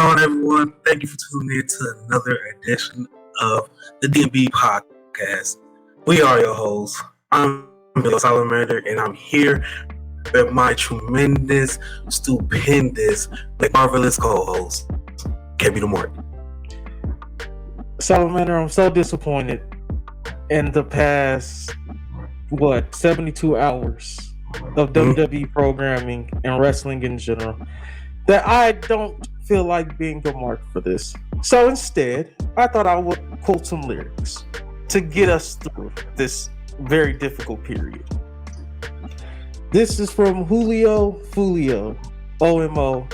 on, everyone? Thank you for tuning in to another edition of the DMB podcast. We are your hosts. I'm Bill Salamander, and I'm here with my tremendous, stupendous, marvelous co-host, KB the Morton. Salamander, I'm so disappointed in the past, 72 hours of WWE programming and wrestling in general, that I don't feel like being a mark for this. So instead, I thought I would quote some lyrics to get us through this very difficult period. This is from Julio Fulio, OMO,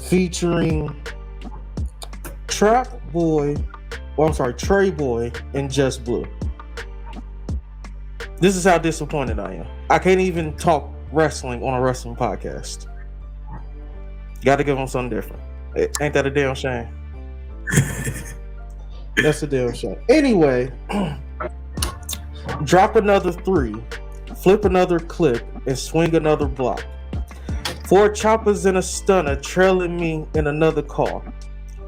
featuring Trey Boy, and Just Blue. This is how disappointed I am. I can't even talk wrestling on a wrestling podcast. Gotta give them something different. Ain't that a damn shame? That's a damn shame. Anyway, drop another 3, flip another clip, and swing another block. 4 choppers and a stunner trailing me in another car.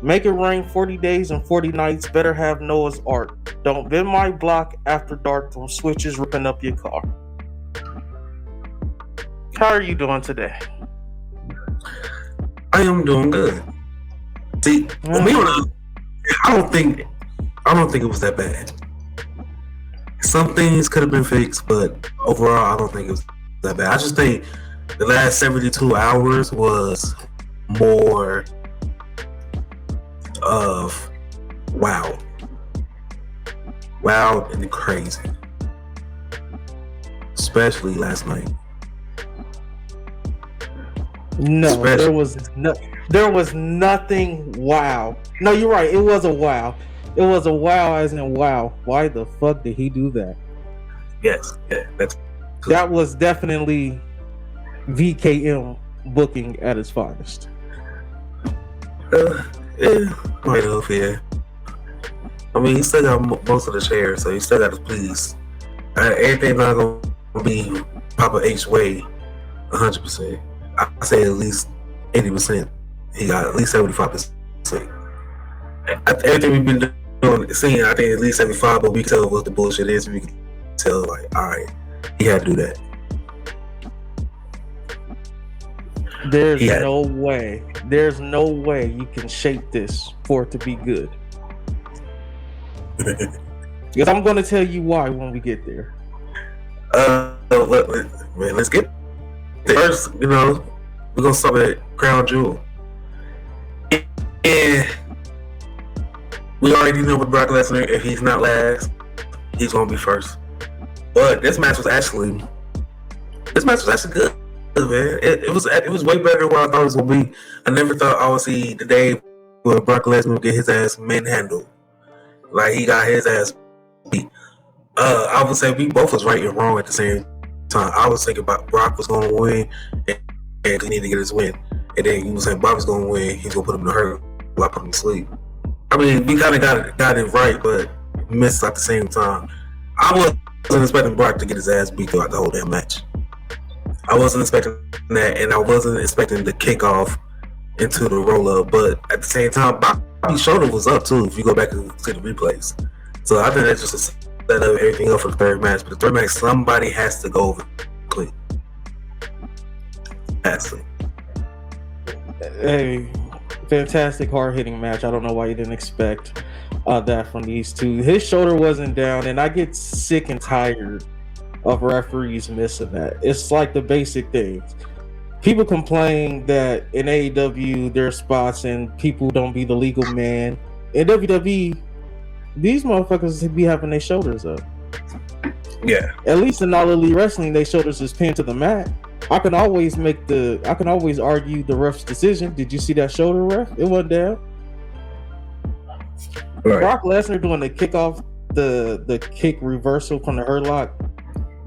Make it rain 40 days and 40 nights. Better have Noah's Ark. Don't bend my block after dark from switches ripping up your car. How are you doing today? I am doing good. See, for me, I don't think it was that bad. Some things could have been fixed, but overall, I don't think it was that bad. I just think the last 72 hours was more of wow and crazy, especially last night. No, there was nothing wow. No, you're right. It was a wow. It was a wow as in wow. Why the fuck did he do that? Yes, yeah, that was definitely VKM booking at its finest. Right off, yeah. I mean, he still got most of the shares, so he still got to please. Everything not gonna be Papa H way 100%. I say at least 80%. He got at least 75%. Everything we've been seeing, I think at least 75%, but we can tell what the bullshit is. We can tell, like, all right, he had to do that. There's no way you can shape this for it to be good. Because I'm going to tell you why when we get there. Let's get there. First, we're going to start with Crown Jewel. And we already know with Brock Lesnar, if he's not last, he's going to be first. But this match was actually good. Man, it was way better than what I thought it was gonna be. I never thought I would see the day where Brock Lesnar would get his ass manhandled. Like he got his ass beat. I would say we both was right and wrong at the same time. I was thinking about Brock was gonna win and he needed to get his win. And then you were saying Brock was gonna win, he's gonna put him in the hurt while putting him to sleep. I mean, we kinda got it right, but missed at the same time. I wasn't expecting Brock to get his ass beat throughout the whole damn match. I wasn't expecting that, and I wasn't expecting the kickoff into the roll-up. But at the same time, Bobby's shoulder was up too. If you go back and see the replays, so I think that's just a set up everything up for the third match. But the third match, somebody has to go over clean. Has to. A fantastic, hard-hitting match. I don't know why you didn't expect that from these two. His shoulder wasn't down, and I get sick and tired of referees missing that. It's like the basic things. People complain that in AEW there's spots and people don't be the legal man. In WWE, these motherfuckers be having their shoulders up. Yeah. At least in All Elite Wrestling, their shoulders is pinned to the mat. I can always argue the ref's decision. Did you see that shoulder, ref? It wasn't down. Right. Brock Lesnar doing the kickoff, the kick reversal from the hurt lock.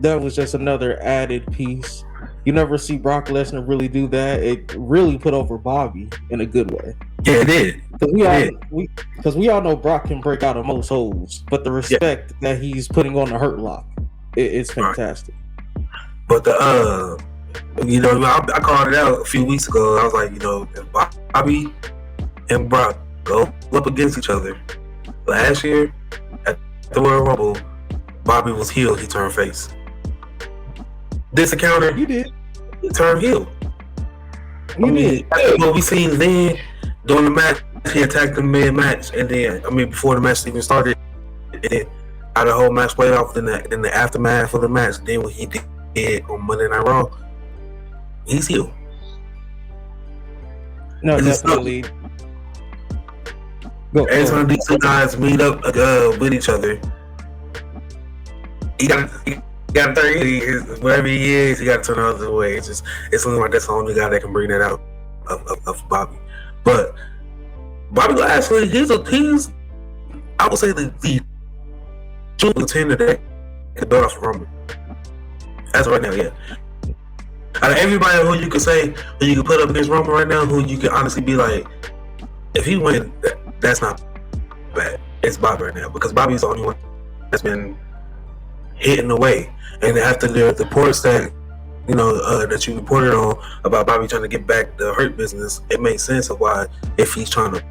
That was just another added piece. You never see Brock Lesnar really do that. It really put over Bobby in a good way. Yeah, it did. Because we all know Brock can break out of most holes, but the respect that he's putting on the hurt lock, it's fantastic. But You know, I called it out a few weeks ago. I was like, you know, if Bobby and Brock go up against each other last year at the Royal Rumble, Bobby was heel. He turned face. This encounter, You did. he turned heel. You did. What we seen then during the match, he attacked him mid-match, and then before the match even started, and how the whole match played off. Then the aftermath of the match, then what he did on Monday Night Raw, he's heel. No, It's definitely. Go. Anytime these two guys meet up with each other, he got to turn. Whatever he is, he got to turn the other way. It's only like that's the only guy that can bring that out of Bobby. But Bobby Lashley, he's I would say the true contender that can build off the Rumble. As of right now, yeah. Out of everybody who you could say, who you could put up against Rumble right now, who you could honestly be like, if he wins, that's not bad. It's Bobby right now, because Bobby's the only one that's been hitting away. And after the reports that that you reported on about Bobby trying to get back the Hurt business, it makes sense of why, if he's trying to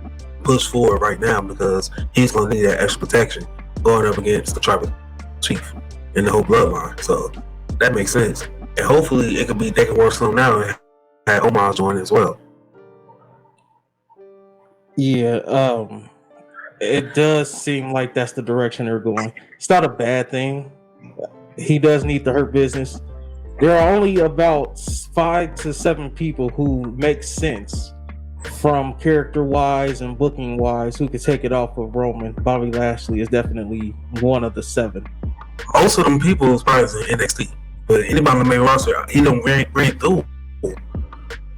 push forward right now, because he's going to need that extra protection going up against the tribal chief and the whole bloodline. So that makes sense. And hopefully they can work something out and have Omar join as well. Yeah, it does seem like that's the direction they're going. It's not a bad thing. He does need the Hurt business. There are only about 5 to 7 people who make sense from character-wise and booking-wise who could take it off of Roman. Bobby Lashley is definitely one of the 7. Most of them people is probably in NXT, but anybody on the main roster, he don't ran through.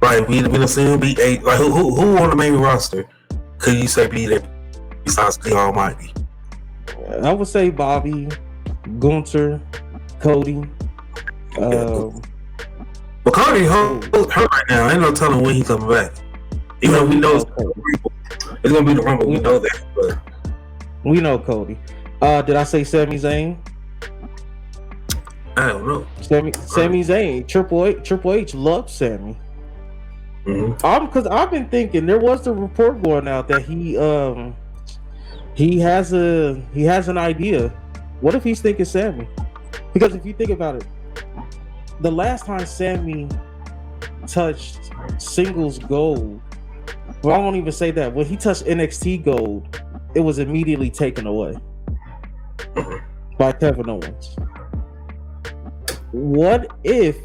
Right, we don't see him beat like who on the main roster could you say beat it besides the Almighty? I would say Bobby, Gunther, Cody. But Cody hurt right now. Ain't no telling when he's coming back. Even though we know it's gonna be the Rumble, we know that. But we know Cody. Did I say Sami Zayn? I don't know. Sami Zayn. Triple H loves Sami. Mm-hmm. Because I've been thinking there was a report going out that he has an idea. What if he's thinking Sami? Because if you think about it, the last time Sami touched singles gold, well, I won't even say that. When he touched NXT gold, it was immediately taken away by Kevin Owens. What if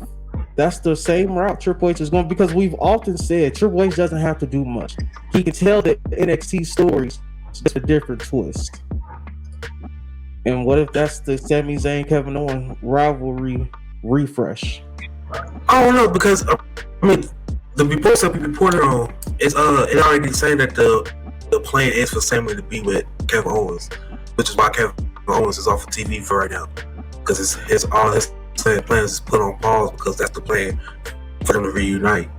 that's the same route Triple H is going? Because we've often said Triple H doesn't have to do much. He can tell the NXT stories just a different twist. And what if that's the Sami Zayn Kevin Owens rivalry refresh? I don't know, because the reports that we reported on is it already saying that the plan is for Sami to be with Kevin Owens, which is why Kevin Owens is off of TV for right now, because all his plans is put on pause, because that's the plan for them to reunite.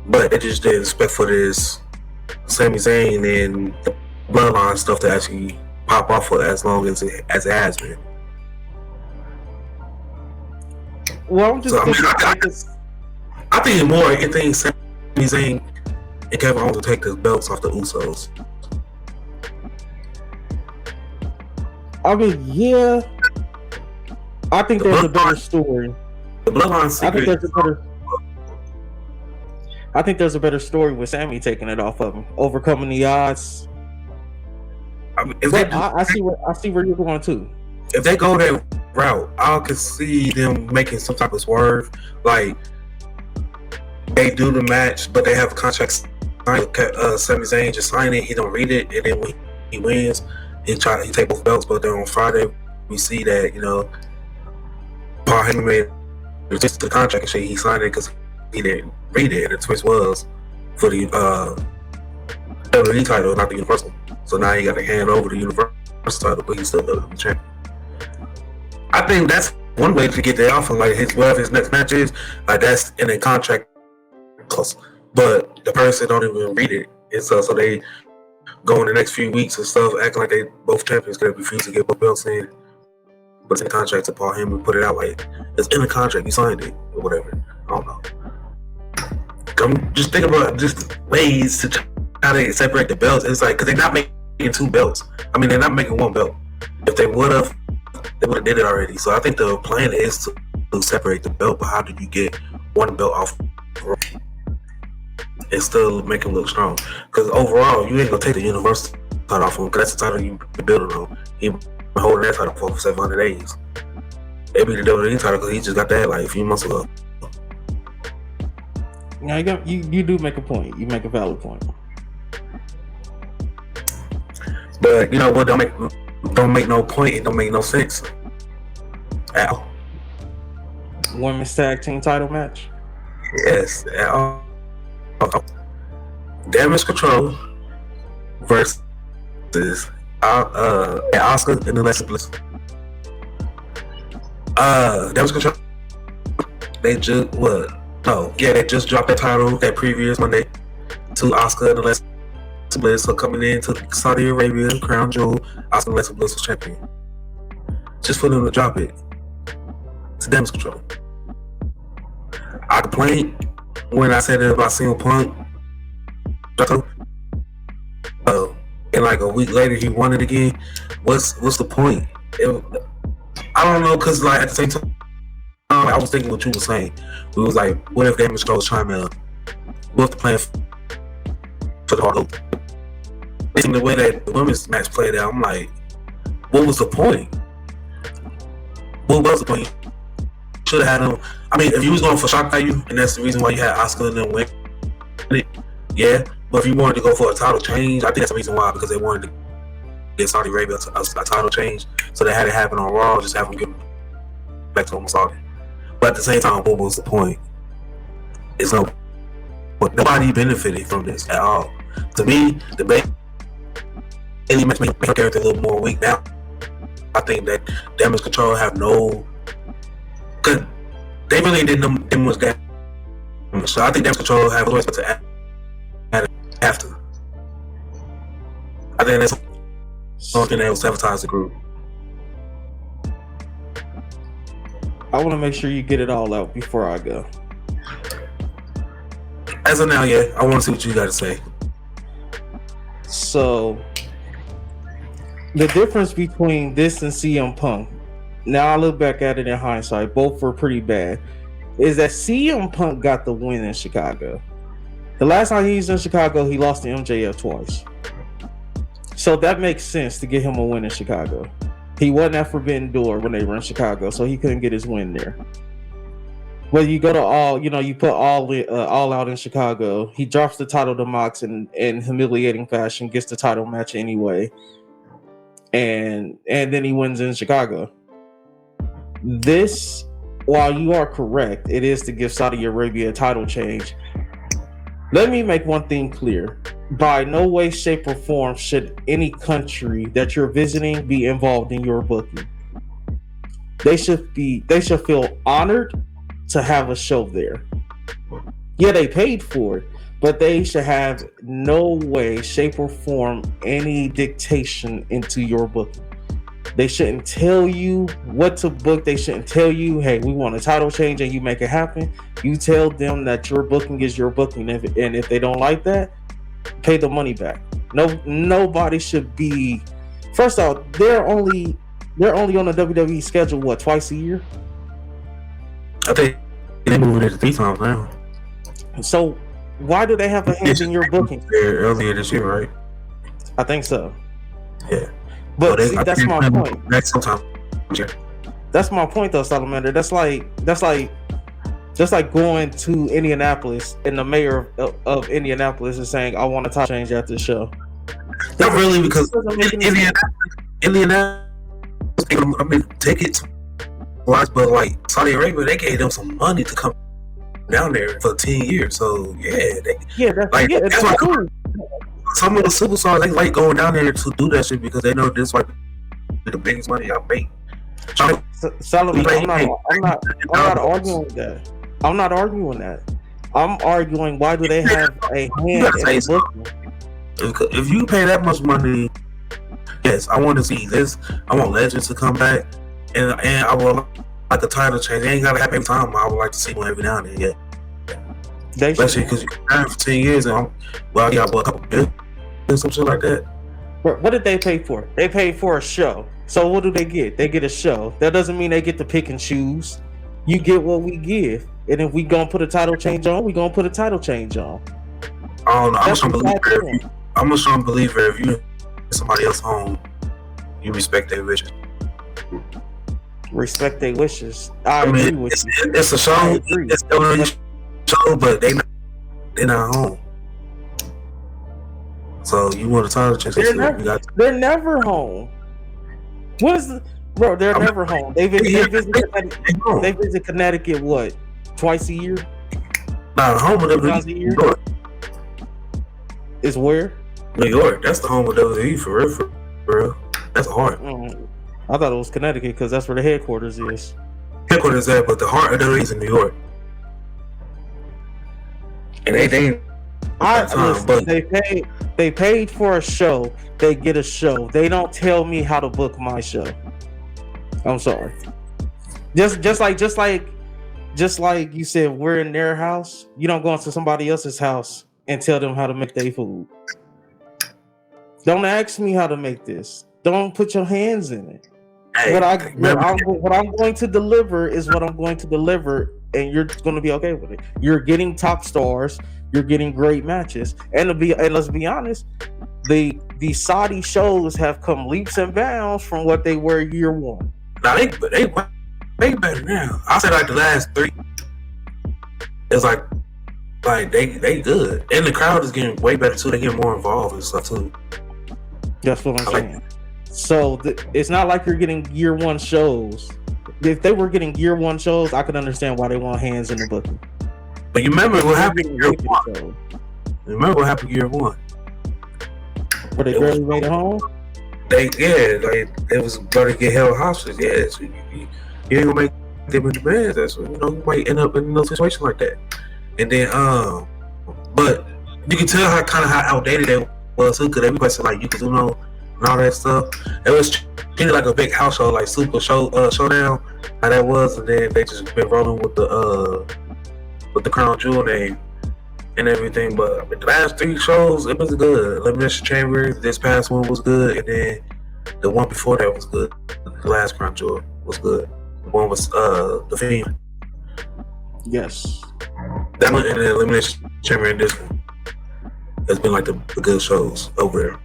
But they just didn't expect for this Sami Zayn and the bloodline stuff to actually pop off for as long as it has been. Well, I'm just thinking, I think more things Sami Zayn and Kevin Owens will take the belts off the Usos. I mean, yeah. I think there's a better story. The bloodline secret. I think there's a better story with Sami taking it off of him, overcoming the odds. I see where you're going too. If they go that route, I could see them making some type of swerve, like they do the match, but they have a contract signed. Sami Zayn just sign it, he don't read it, and then when he wins, he take both belts. But then on Friday, we see that Paul Heyman made resist the contract and shit. He signed it because he didn't read it, and the twist was for the WWE title, not the Universal. So now he got to hand over the Universal title, but he's still the champion. I think that's one way to get that off him, like whatever his next match is, like that's in a contract clause. But the person don't even read it, and so they go in the next few weeks and stuff, acting like they both champions, because they refuse to get both belts in. But it's in the contract to Paul Heyman put it out like it's in the contract, you signed it or whatever. don't know. I'm just thinking about just ways to try to separate the belts. It's like, because they're not making two belts. I mean, they're not making one belt. If they would have did it already. So I think the plan is to separate the belt. But how do you get one belt off and still make him look strong? Because overall, you ain't gonna take the Universal title off him, because that's the title you've been building on. He been holding that title for 700 days. Maybe the WWE title because he just got that like a few months ago. Yeah, you do make a point. You make a valid point. But you know what? Don't make no point. It don't make no sense at all. Women's tag team title match. Yes, at all. Damage Control versus Oscar and Alexa Bliss. Damage Control. They just they just dropped that title that previous Monday to Oscar and Alexa Bliss. So coming into Saudi Arabia, Crown Jewel, Oscar and Alexa Bliss was champion. Just for them to drop it. It's Damage Control. I complained when I said it about CM Punk. And like a week later, he won it again. What's the point? I don't know, because like at the same time, I was thinking what you were saying. We was like, what if Damage Control was trying to what's the plan for the hard hope? The way that the women's match played out, I'm like, what was the point? What was the point? Should have had him. I mean, if you was going for shock value, and that's the reason why you had Oscar and then win it, yeah. But if you wanted to go for a title change, I think that's the reason why, because they wanted to get Saudi Arabia a title change, so they had it happen on Raw, just have them give back to almost Saudi. But at the same time, what was the point? It's no, but nobody benefited from this at all. To me, the Bayley match make her character a little more weak now. I think that Damage Control have no, because they really didn't much damage. So I think Damage Control have a choice to add after. I think that's something that will sabotage the group. I want to make sure you get it all out before I go. As of now, yeah, I want to see what you got to say. So, the difference between this and CM Punk, now I look back at it in hindsight, both were pretty bad, is that CM Punk got the win in Chicago. The last time he was in Chicago, he lost to MJF twice. So that makes sense to get him a win in Chicago. He wasn't at Forbidden Door when they were in Chicago, so he couldn't get his win there. Well, you go to you put all out in Chicago. He drops the title to Mox in humiliating fashion, gets the title match anyway, and then he wins in Chicago. This, while you are correct, it is to give Saudi Arabia a title change. Let me make one thing clear. By no way, shape, or form should any country that you're visiting be involved in your booking. They should feel honored to have a show there. Yeah, they paid for it, but they should have no way, shape, or form any dictation into your booking. They shouldn't tell you what to book. They shouldn't tell you, hey, we want a title change, and you make it happen. You tell them that your booking is your booking, and if they don't like that, pay the money back. Nobody should be. First off, they're only on the WWE schedule twice a year. I think they moved it 3 times now. So why do they have a hand in your booking? Earlier this year, right? I think so. Yeah. But see, that's my point. Next sometime. Yeah. That's my point, though, Salamander. That's like going to Indianapolis and the mayor of Indianapolis is saying, "I want a title change at this show." Not really, because Indianapolis, I mean, tickets, but like Saudi Arabia, they gave them some money to come down there for 10 years. So that's why cool. Some of the superstars, they like going down there to do that shit because they know this like the biggest money I make. Solomon, I'm not arguing with that. I'm not arguing that. I'm arguing, why do they have a hand in the booking? If you pay that much money, yes, I want to see this. I want legends to come back, and I will like a title change. It ain't gotta happen every time. I would like to see one every now and then. Yeah, especially because you've been for 10 years and I got a couple billion, some shit like that. What did they pay for? They paid for a show. So what do they get? They get a show. That doesn't mean they get to pick and choose. You get what we give, and if we gonna put a title change on, we gonna put a title change on. I don't know. I'm a strong believer. If you somebody else home, you respect their wishes. Respect their wishes. I agree with you. It's a show. It's a show, but they're not home. So you want a title change? They're never home. What is the bro? They're never home. They visit Connecticut what? Twice a year? Nah, home of WWE. New York. Is where? New York. That's the home of WWE for real. That's hard. I thought it was Connecticut because that's where the headquarters is. Headquarters is at, but the heart of WWE is in New York. And they paid for a show. They get a show. They don't tell me how to book my show. I'm sorry. Just like you said, we're in their house. You don't go into somebody else's house and tell them how to make their food. Don't ask me how to make this. Don't put your hands in it. Hey, what I'm going to deliver is what I'm going to deliver, and you're going to be okay with it. You're getting top stars. You're getting great matches, and let's be honest, the Saudi shows have come leaps and bounds from what they were year one. Now they better now. I said like the last 3. It's like they good, and the crowd is getting way better too. They get more involved and stuff too. That's what I'm saying. So it's not like you're getting year one shows. If they were getting year one shows, I could understand why they want hands in the booking. But you remember what happened year one? Year one? Where they barely made it home? It was going to get held hostage. Yeah, so you ain't gonna make them in the bands. That's what, you might end up in a situation like that. And then, but you can tell how outdated it was too, because they requested like Yokozuna and all that stuff. It was treated like a big house show, like Super Showdown, how that was, and then they just been rolling with the Crown Jewel name and everything. But the last 3 shows, it was good. Elimination Chamber, this past one was good, and then the one before that was good. The last Crown Jewel was good. The one was the Fiend. Yes. That one and the Elimination Chamber and this one has been like the good shows over there.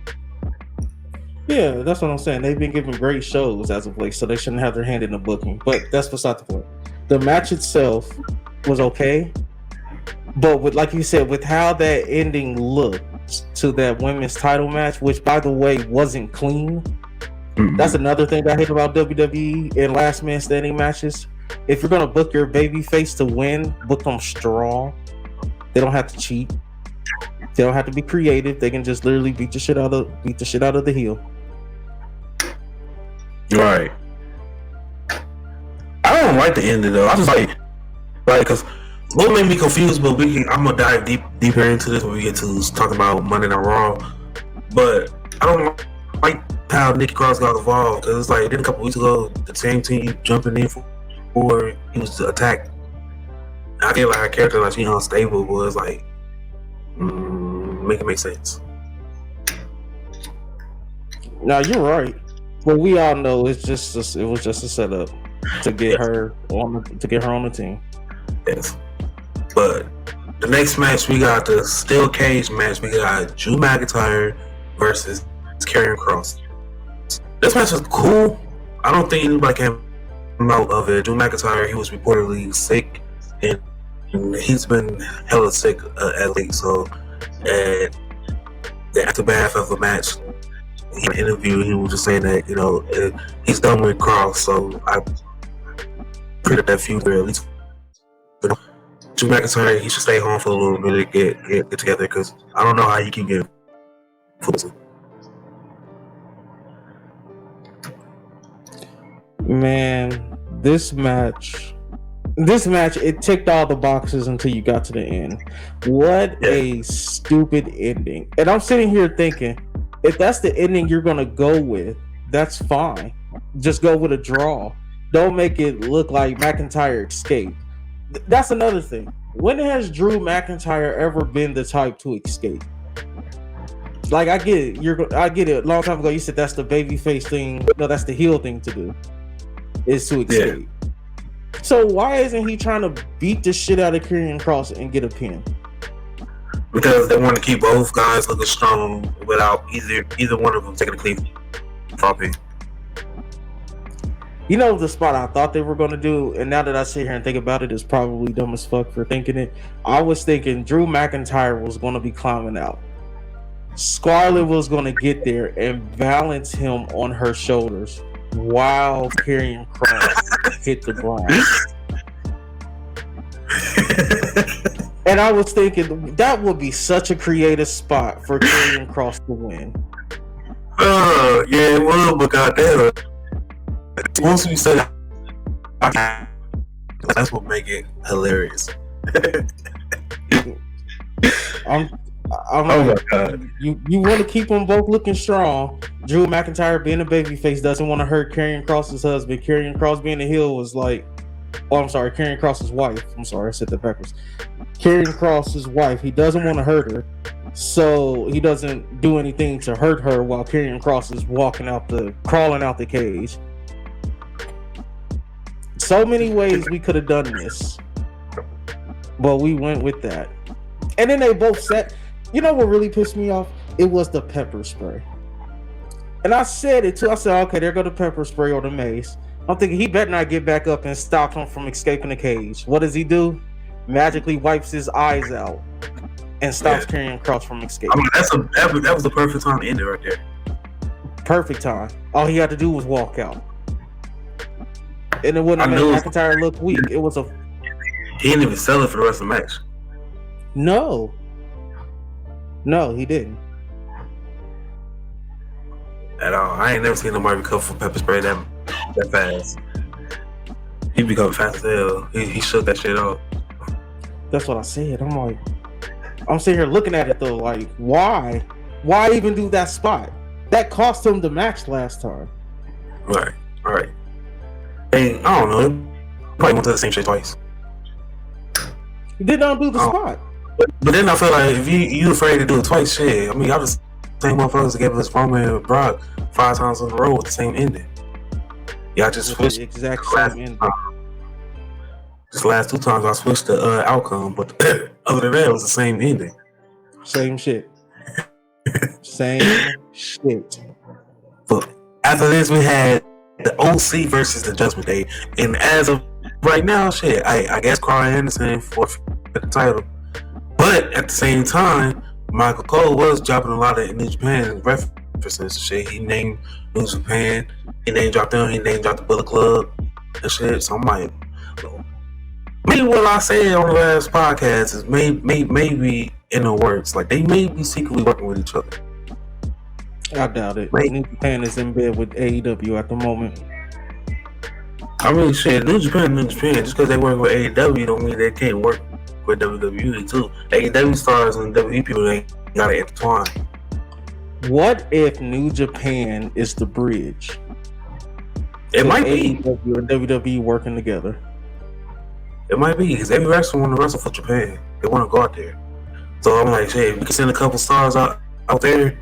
Yeah, that's what I'm saying. They've been giving great shows as of late, so they shouldn't have their hand in the booking. But that's beside the point. The match itself was okay, but like you said, with how that ending looked to that women's title match, which by the way wasn't clean. Mm-hmm. That's another thing I hate about WWE and last man standing matches. If you're gonna book your babyface to win, book them strong. They don't have to cheat. They don't have to be creative. They can just literally beat the shit out of the heel. Right. I don't like the ending though. I just like because what made me confused, but I'm gonna dive deeper into this when we get to talking about Monday Night Raw. But I don't like how Nikki Cross got involved, because it's like a couple weeks ago, the same team jumping in for he was attacked. I feel like her character, like she unstable, was like make it make sense. Now you're right. Well, we all know it was just a setup to get her on the team. Yes, but the next match we got the steel cage match. We got Drew McIntyre versus Karrion Kross. This match was cool. I don't think anybody came out of it. Drew McIntyre, he was reportedly sick, and he's been hella sick at least. So, and the aftermath of the match, in an interview, he was just saying that he's done with Kross. So I printed that feud there at least. Drew McIntyre, he should stay home for a little bit to get together, because I don't know how you can get fooled. Man, this match, it ticked all the boxes until you got to the end. What a stupid ending. And I'm sitting here thinking, if that's the ending you're going to go with, that's fine. Just go with a draw. don't make it look like McIntyre escaped. That's another thing. When has Drew McIntyre ever been the type to escape? Like, I get it. I get it. A long time ago, you said that's the babyface thing. No, that's the heel thing to do. Is to escape. Yeah. So why isn't he trying to beat the shit out of Karrion Kross and get a pin? Because they want to keep both guys looking strong without either one of them taking a clean dropping. You know the spot I thought they were going to do, and now that I sit here and think about it, it's probably dumb as fuck for thinking it. I was thinking Drew McIntyre was going to be climbing out. Scarlett was going to get there and balance him on her shoulders while Karrion Kross hit the ground. And I was thinking that would be such a creative spot for Karrion Kross to win. Yeah, it would, but goddamn. Once we said that's what make it hilarious. I'm oh my God. You want to keep them both looking strong. Drew McIntyre being a babyface doesn't want to hurt Karrion Kross's husband. Karrion Kross being a heel was like, Karrion Kross's wife. I'm sorry, I said that backwards. Karrion Kross's wife. He doesn't want to hurt her, so he doesn't do anything to hurt her while Karrion Kross is crawling out the cage. So many ways we could have done this, but we went with that. And then they both said, you know what really pissed me off? It was the pepper spray. And I said it too. I said, okay, there go the pepper spray or the mace. I'm thinking he better not get back up and stop him from escaping the cage. What does he do? Magically wipes his eyes out and stops Karrion Kross from escaping. I mean, that was the perfect time to end it right there. Perfect time. All he had to do was walk out. And it wouldn't have made McIntyre look weak. It was a... He didn't even sell it for the rest of the match. No, he didn't. At all. I ain't never seen nobody recover from pepper spray that fast. He become fast as hell. He shook that shit off. That's what I said. I'm sitting here looking at it though, like, why? Why even do that spot? That cost him the match last time. Right. And I don't know. He probably went to the same shit twice. He did not do the spot. But then I feel like if you afraid to do it twice, shit. I mean, y'all just same motherfuckers that gave us Roman and Brock 5 times in a row with the same ending. Y'all just switched the exact same ending. Just last 2 times I switched the outcome, but other than that, it was the same ending. Same shit. Same shit. But after this, we had the OC versus the Judgment Day, and as of right now, shit, I guess Carl Anderson for the title. But at the same time, Michael Cole was dropping a lot of New Japan references. Shit, he named New Japan, he name dropped them, he name dropped the Bullet Club and shit. So I'm like, maybe what I said on the last podcast is maybe in the works. Like they may be secretly working with each other. I doubt it. New Japan is in bed with AEW at the moment. I mean, shit, New Japan. Just because they work with AEW don't mean they can't work with WWE too. AEW stars and WWE people, they gotta intertwine. What if New Japan is the bridge? It might be. AEW and WWE working together. It might be, because every wrestler want to wrestle for Japan. They want to go out there. So I'm like, hey, we can send a couple stars out there.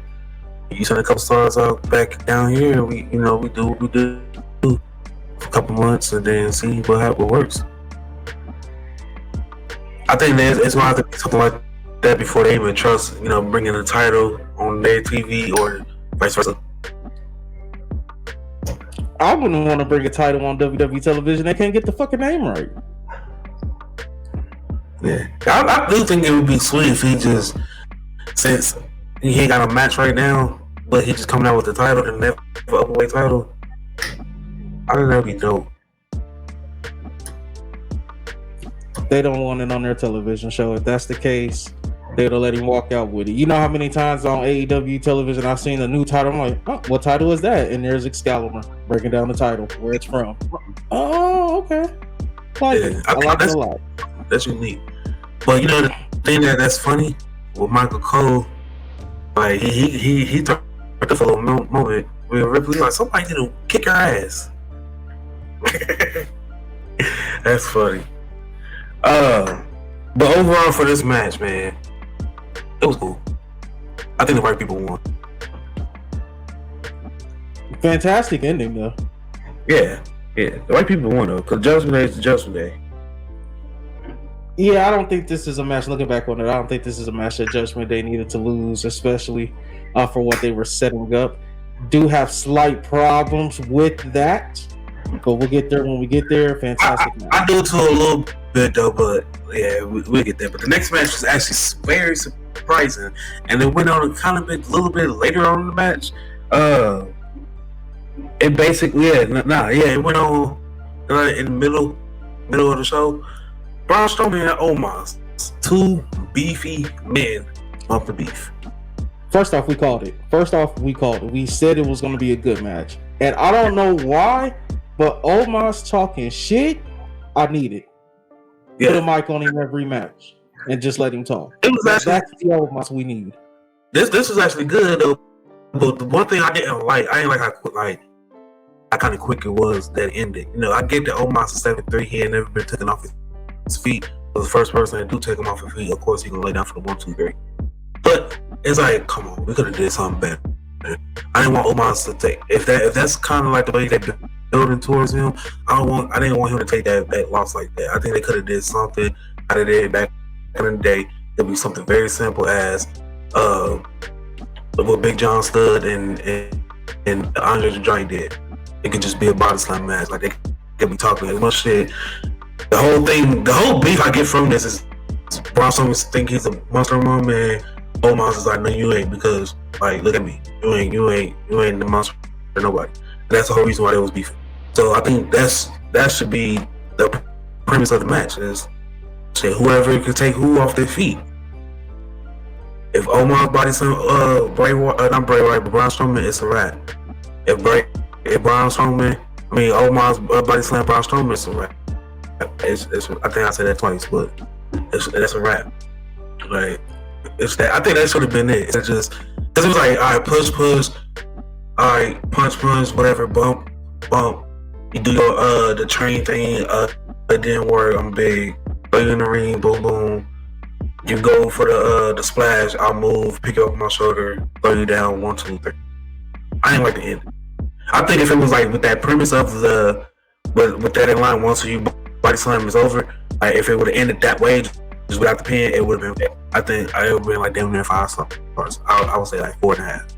You send a couple stars out back down here. We do what we do for a couple months and then see what works. I think it's going to have to be something like that before they even trust, bringing the title on their TV or vice versa. I wouldn't want to bring a title on WWE television. They can't get the fucking name right. Yeah, I do think it would be sweet if he just, since he ain't got a match right now, but he just coming out with the title, the never upperweight title. I think that'd be dope. They don't want it on their television show. If that's the case, they'll let him walk out with it. You know how many times on AEW television I've seen a new title? I'm like, oh, what title is that? And there's Excalibur breaking down the title, where it's from. Oh, okay. I like it a lot. That's unique. But the thing that's funny with Michael Cole, like he took a little moment where Ripley like somebody need to kick her ass. That's funny. But overall for this match, man, it was cool. I think the right people won. Fantastic ending, though. Yeah. The right people won, though, because Judgment Day is the Judgment Day. Yeah, I don't think this is a match. Looking back on it, I don't think this is a match that Judgment Day needed to lose, especially for what they were setting up. Do have slight problems with that, but we'll get there when we get there. Fantastic match. I do too a little bit, though, but yeah, we'll get there. But the next match was actually very surprising, and it went on a little bit later on in the match. It basically, it went on in the middle of the show. Braun Strowman and Omos, two beefy men off the beef. First off, we called it. We said it was going to be a good match, and I don't know why, but Omos talking shit, I need it. Yeah. Put a mic on him every match and just let him talk. That's the Omos we need. This was actually good though, but the one thing I didn't like, I kind of quick it was that ending. You know, I get that Omos is 7'3", he ain't never been taken off his feet. Was the first person to do take him off his feet. Of course, he can lay down for the 1, 2, 3. But it's like, come on, we could have did something better. I didn't want Omos to take if that's kind of like the way they building towards him. I didn't want him to take that loss like that. I think they could have did something out of it back in the day. It'd be something very simple as what Big John Studd and Andre the Giant did. It could just be a body slam match. Like they could be talking as much shit. The whole beef I get from this is Braun Strowman think he's a monster among man. Omos is like, no, you ain't, because like, look at me, you ain't the monster for nobody. And that's the whole reason why they was beefing. So I think that should be the premise of the match is say whoever can take who off their feet. If Omos body slam not Bray Wyatt, but Braun Strowman, it's a wrap. If Omos body slam Braun Strowman, it's a wrap. I think I said that twice, but that's a wrap. Like it's that. I think that should have been it. It's just because it was like, all right, push, all right, punch, whatever, bump. You do your the train thing. It didn't work. I'm big. Throw you in the ring. Boom. You go for the splash. I'll move. Pick you up my shoulder. Throw you down. 1, 2, 3. I didn't like the end. I think if it was like with that premise of with that in line, once you body slam is over, like if it would have ended that way, just without the pin, it would have been. I think it would have been like damn near 5 stars. I would say like 4.5.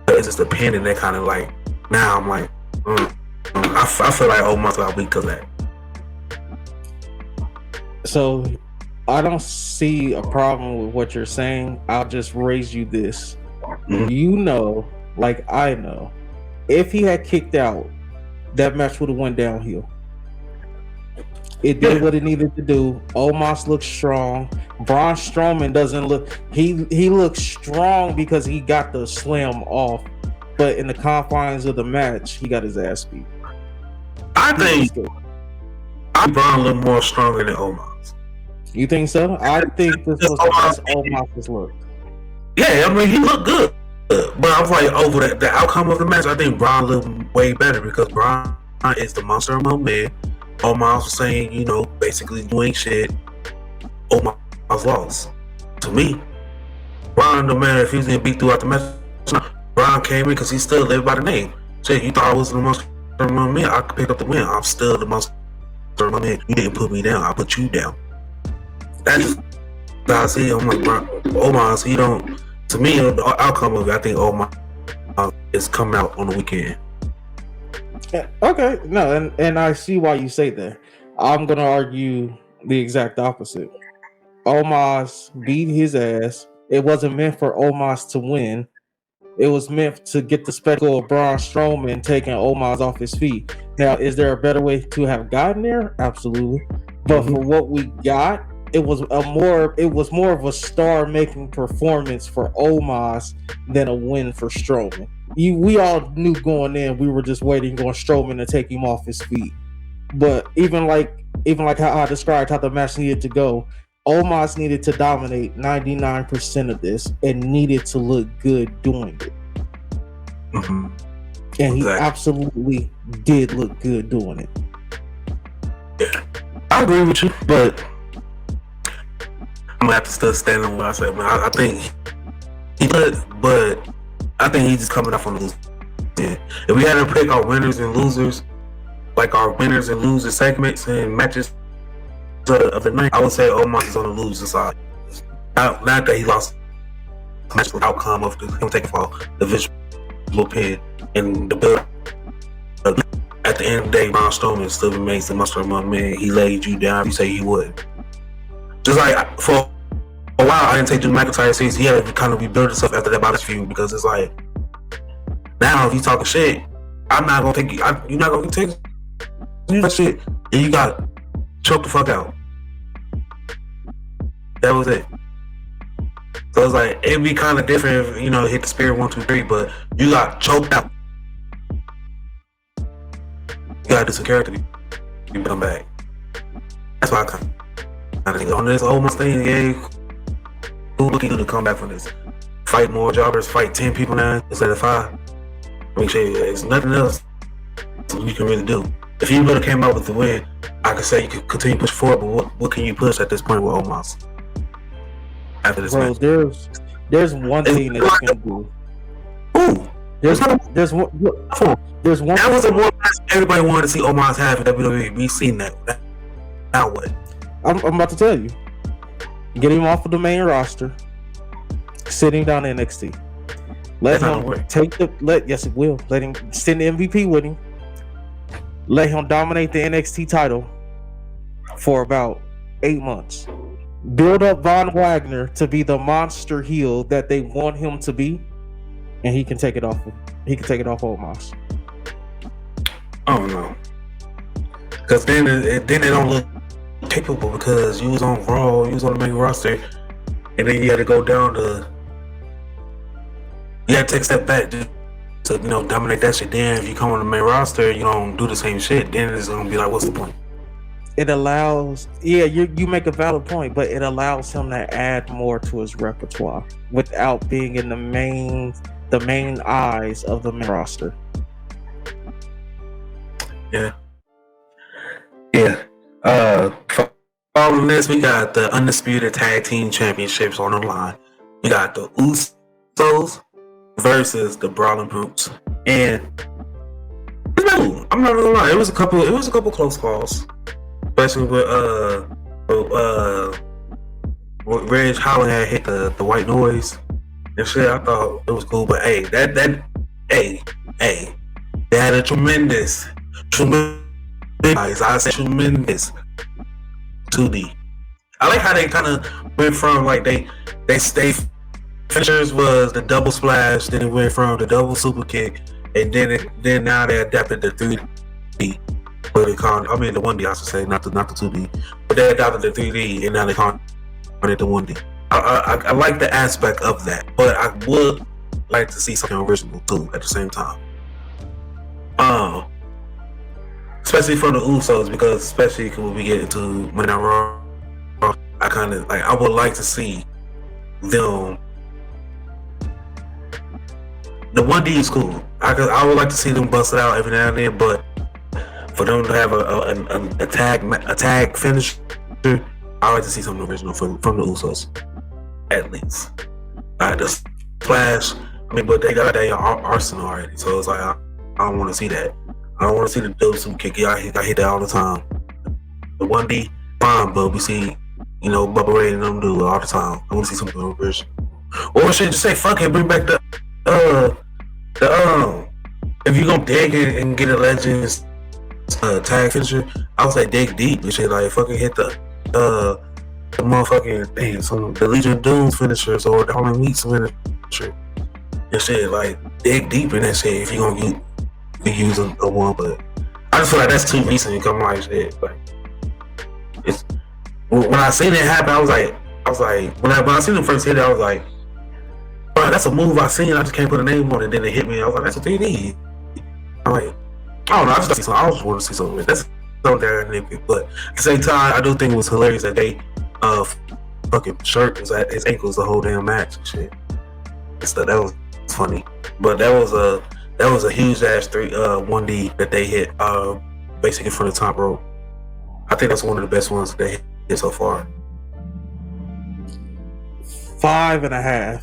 But it's just the pin and that kind of like. Now I'm like, I feel like Omos got weak because of that. So I don't see a problem with what you're saying. I'll just raise you this. Mm-hmm. You know, like I know, if he had kicked out, that match would have went downhill. It did what it needed to do. Omos looks strong. Braun Strowman doesn't look. He looks strong because he got the slam off, but in the confines of the match, he got his ass beat. I think Braun looked more stronger than Omos. You think so? I think this was the best Omos has looked. Yeah, I mean he looked good, but I was like over the outcome of the match. I think Braun looked way better because Braun is the monster among men. Omos was saying, you know, basically doing shit. Omos lost. To me, Braun, no matter if he was getting beat throughout the match, Braun came in because he still lived by the name. Shit, you thought I was the monster among men? I could pick up the win. I'm still the monster among men. You didn't put me down. I put you down. That's how I see it. I'm like, Omos, he don't. To me, the outcome of it, I think Omos is coming out on the weekend. Okay, no, and I see why you say that. I'm gonna argue the exact opposite. Omos beat his ass. It wasn't meant for Omos to win. It was meant to get the spectacle of Braun Strowman taking Omos off his feet. Now, is there a better way to have gotten there? Absolutely. But for what we got, it was more of a star-making performance for Omos than a win for Strowman. We all knew going in, we were just waiting on Strowman to take him off his feet. But even like how I described how the match needed to go, Omos needed to dominate 99% of this and needed to look good doing it. Mm-hmm. And he Exactly. absolutely did look good doing it. Yeah, I agree with you, but I'm gonna have to still stand on what I said. Man, I think he did, but I think he's just coming off on the losing. Yeah. If we had to pick our winners and losers, like our winners and losers segments and matches of the night, I would say Omar is on the loser side. Not that he lost the match, the outcome of him taking fall, the visual pin, and the build. At the end of the day, Braun Strowman still remains the Muscle Among Men. He laid you down. You say he would. Just like for a while, I didn't take Drew McIntyre serious. He had to kind of rebuild himself after that Ballas feud because it's like, now if you talking shit, I'm not gonna take you. You're not gonna take that shit, and you got choked the fuck out. That was it. So it's like it'd be kind of different if hit the spear 1, 2, 3, but you got choked out. You gotta do some character. You come back. That's why I kind of think on this whole thing. Yeah, who looking to come back from this? Fight more jobbers. Fight 10 people now instead of 5. Make sure there's nothing else you can really do. If you would have came out with the win, I could say you could continue to push forward. But what can you push at this point with Omos? After this match, there's one thing that you can do. Ooh, there's one. That was the one match everybody wanted to see Omos have in WWE. We've seen that. Now what? I'm about to tell you. Get him off of the main roster. Sitting down in NXT. Let him take yes it will. Let him send the MVP with him. Let him dominate the NXT title for about 8 months. Build up Von Wagner to be the monster heel that they want him to be, and he can take it off. He can take it off Omos. Oh no, because then it don't look capable because you was on Raw, you was on the main roster, and then you had to go down to. You had to take a step back to dominate that shit. Then if you come on the main roster, you don't do the same shit. Then it's gonna be like, what's the point? It allows, you make a valid point, but it allows him to add more to his repertoire without being in the main eyes of the main roster. Yeah. Following this, we got the Undisputed Tag Team Championships on the line. We got the Usos versus the Brawling Brutes, and I'm not gonna lie, it was a couple close calls, especially with Reg Holland had hit the white noise and shit. I thought it was cool, but they had a tremendous, I said tremendous 2D. I like how they kind of went from like they finishers was the double splash, then it went from the double super kick, and then now they adapted the 3D. What they call the 1D, I should say, not the 2D. But they adapted the 3D, and now they call it the 1D. I like the aspect of that, but I would like to see something original too at the same time. Especially from the Usos, because especially when we get into Monday Night Raw, I would like to see them. The 1D is cool. I would like to see them bust it out every now and then, but for them to have a tag finish, I like to see something original from the Usos, at least. The splash, but they got that arsenal already, so it's like I don't want to see that. I don't want to see the double super kick. I hit that all the time. The 1D, fine, but we see, Bubba Ray and them do it all the time. I want to see something original. Or should just say, fuck it, bring back the if you gonna dig and get a Legends tag finisher, I would say dig deep and shit, like fucking hit the motherfucking the Legion of Doom's finishers or the Harlem Weeks finisher and shit, like dig deep in that shit if you gonna be using a one. But I just feel like that's too recent to come like shit. Like it's when I seen it happen, I was like when I seen them first hit it, I was like, bro, that's a move I seen. I just can't put a name on it. Then it hit me. I was like, that's a 3D. I'm like, I don't know. I just want to see something. That's something there, but at the same time, I do think it was hilarious that they fucking shirt was at his ankles the whole damn match and shit. That was funny. But that That was a huge ass 1D that they hit, basically from the top rope. I think that's one of the best ones that they hit so far. 5.5.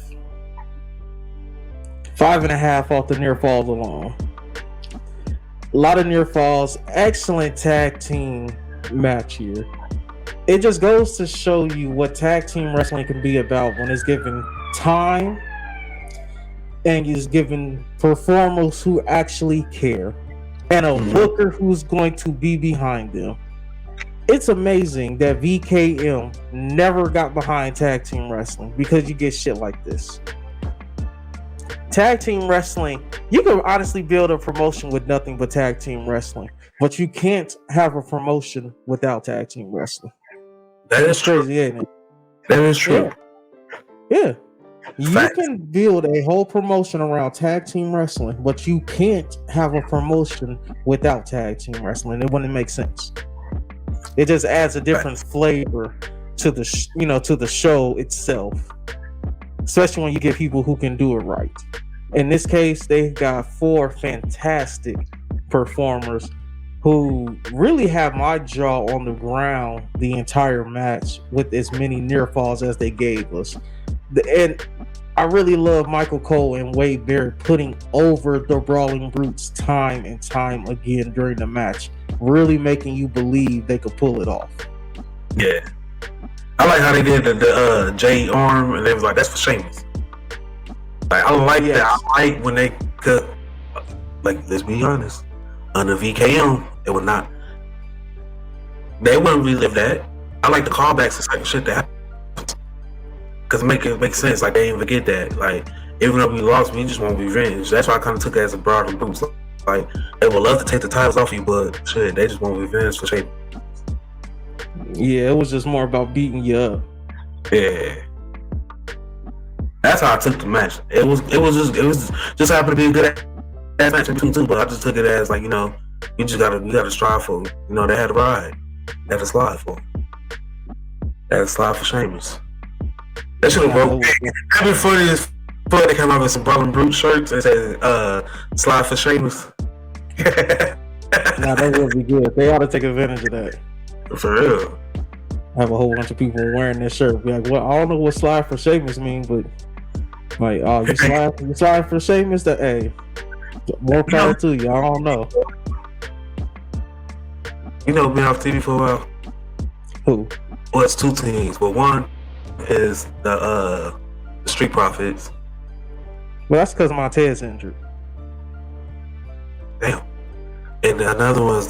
5.5 off the near falls alone. A lot of near falls. Excellent tag team match here. It just goes to show you what tag team wrestling can be about when it's given time and is given performers who actually care and a booker who's going to be behind them. It's amazing that VKM never got behind tag team wrestling because you get shit like this. Tag team wrestling, you can honestly build a promotion with nothing but tag team wrestling, but you can't have a promotion without tag team wrestling. That's crazy, ain't it? That is true. Yeah. You can build a whole promotion around tag team wrestling, but you can't have a promotion without tag team wrestling. It wouldn't make sense. It just adds a different flavor to the to the show itself, especially when you get people who can do it right. In this case, they got 4 fantastic performers who really have my jaw on the ground the entire match with as many near falls as they gave us. And I really love Michael Cole and Wade Barrett putting over the Brawling Brutes time and time again during the match, really making you believe they could pull it off. Yeah. I like how they did the J arm, and they was like, that's for Sheamus. Like, I like that. I like when they could, like, let's be honest, under VKM, it would not, they wouldn't relive that. I like the callbacks and certain shit that happens. Because it makes sense. Like, they didn't forget that. Like, even though we lost, we just want revenge. That's why I kind of took it as a broader group. Like, they would love to take the titles off you, but shit, they just want revenge for Sheamus. Yeah, it was just more about beating you up. Yeah. That's how I took the match. It was just happened to be a good ass match in between two, but I just took it as like, you just gotta strive for it. They had a ride. They had a slide for it. They had a slide for Sheamus. That should have broke. That'd be funny as fuck. They came out with some Brawling Brute shirts and said slide for Sheamus. Nah, that would be good. They ought to take advantage of that. For real. Have a whole bunch of people wearing this shirt. Be like, well, I don't know what slide for Sheamus mean, but like, oh, you slide for Sheamus? That, hey, more power to you. I don't know. Been off TV for a while. Who? Well, it's 2 teams, but one is the Street Profits. Well, that's because Montez injured. Damn. And another one's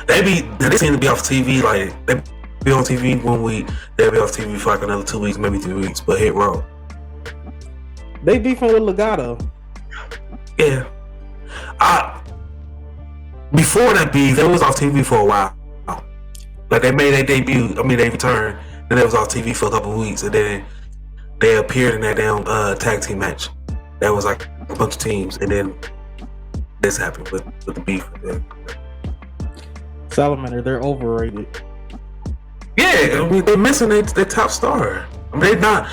they seem to be off TV, like they be on TV 1 week, they'll be off TV for like another 2 weeks, maybe 3 weeks, but hit Raw. They beefing with Legato. Yeah. Before that beef, they was off TV for a while. Like they made their debut, they returned, then they was off TV for a couple of weeks, and then they appeared in that damn tag team match. That was like a bunch of teams, and then this happened with the beef. Salamander, they're overrated. Yeah, they're missing their top star. They're not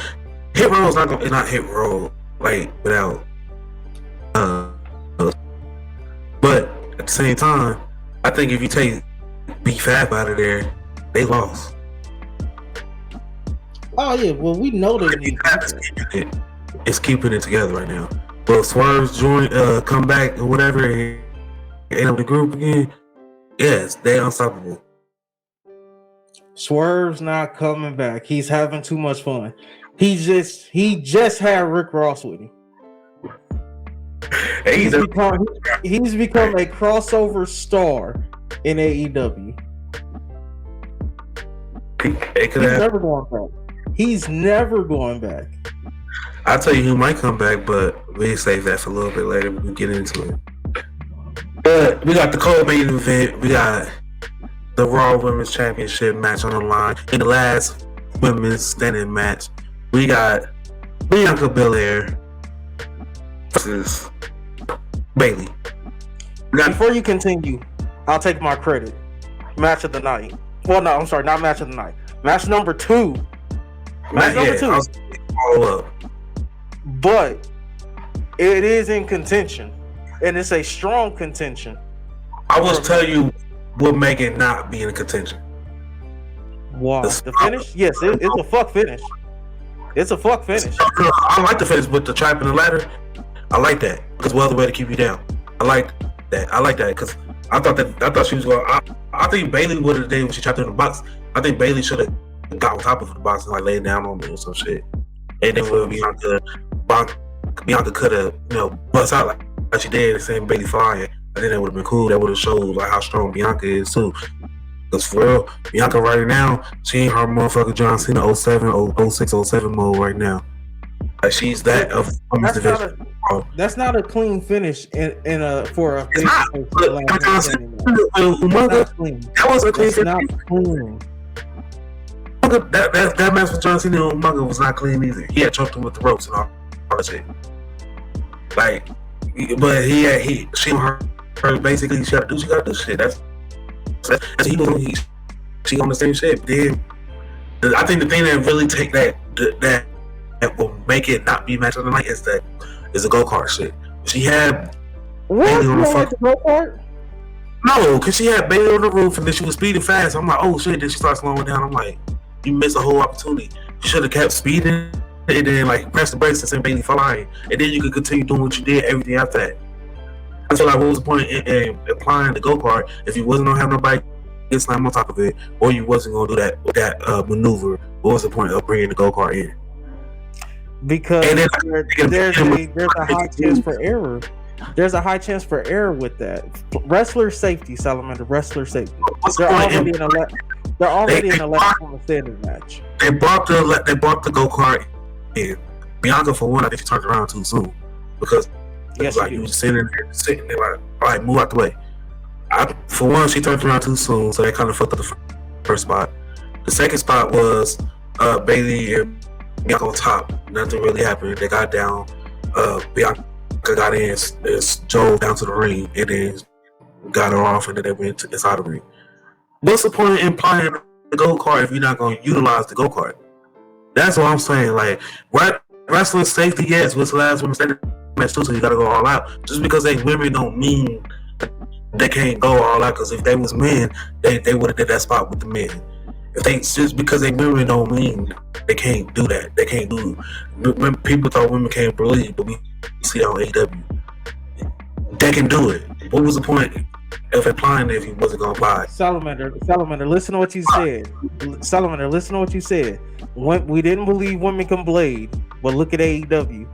Hit Row is not Hit Row like without. But at the same time, I think if you take B5 out of there, they lost. Oh yeah, well we know they need it's keeping it together right now. Well, Swerve's come back or whatever, and end up the group again. Yes, they're unstoppable. Swerve's not coming back. He's having too much fun. He just had Rick Ross with him. He's become a crossover star in AEW. He's never going back. I'll tell you who might come back, but we'll save that for a little bit later. We'll get into it. But we got the co-main event. We got the Raw Women's Championship match on the line. In the last women's standing match, we got Bianca Belair versus Bayley. Before you continue, I'll take my credit. Match of the night. Well, no, I'm sorry, not match of the night. Match number 2. Match number 2. Follow up. But It is in contention, and it's a strong contention. I will tell you what make it not be in contention. Wow, the finish? Yes, it's a fuck finish. It's a fuck finish. I like the finish with the trap and the ladder. I like that because well, the way to keep you down. I like that because I thought she was going. I think Bailey would have did when she trapped her in the box. I think Bailey should have got on top of the box and like laid down on me or some shit. And then Bianca could have bust out like she did and send Bailey flying. I think that would have been cool. That would have showed like how strong Bianca is too. Because for real, Bianca right now, she ain't her motherfucker John Cena 07, 06, 07 mode right now. Like she's that of division. That's not a clean finish for a face. That was a clean finish. That match with John Cena and Umaga was not clean either. He had choked him with the ropes and all that shit. Like, but she basically she gotta do shit. That's he was on. She on the same shit. Then I think the thing that really take that will make it not be match of the night is the go-kart shit. She had Bailey on the fucking go-kart. No, because she had Bailey on the roof and then she was speeding fast. I'm like, oh shit. Then she starts slowing down. I'm like, you missed a whole opportunity. You should have kept speeding and then like press the brakes and send Bailey flying, and then you could continue doing what you did everything after that. That's what was the point in applying the go-kart if you wasn't gonna have nobody get slammed on top of it, or you wasn't gonna do that maneuver? What was the point of bringing the go-kart in? Because there's a high chance for error. There's a high chance for error with that. Wrestler safety, Salamander. Wrestler safety. They're already in a last woman standing match. They brought the go-kart in. Bianca, for one, I think she turned around too soon because you was sitting there like, all right, move out the way. For one, she turned around too soon, so they kind of fucked up the first spot. The second spot was Bailey and Bianca on top. Nothing really happened. They got down. Bianca got in, drove down to the ring, and then got her off, and then they went inside the ring. What's the point in playing the go-kart if you're not going to utilize the go-kart? That's what I'm saying. Like, wrestling safety, yes, what's the last woman standing match too, so you got to go all out. Just because they women don't mean they can't go all out, because if they was men, they would have did that spot with the men. If they just because they women don't mean they can't do that. They can't do. When people thought women can't believe, but we see that on AEW. They can do it. What was the point of applying it if he wasn't gonna apply? Salamander, listen to what you said. Salamander, listen to what you said. We didn't believe women can blade, but look at AEW.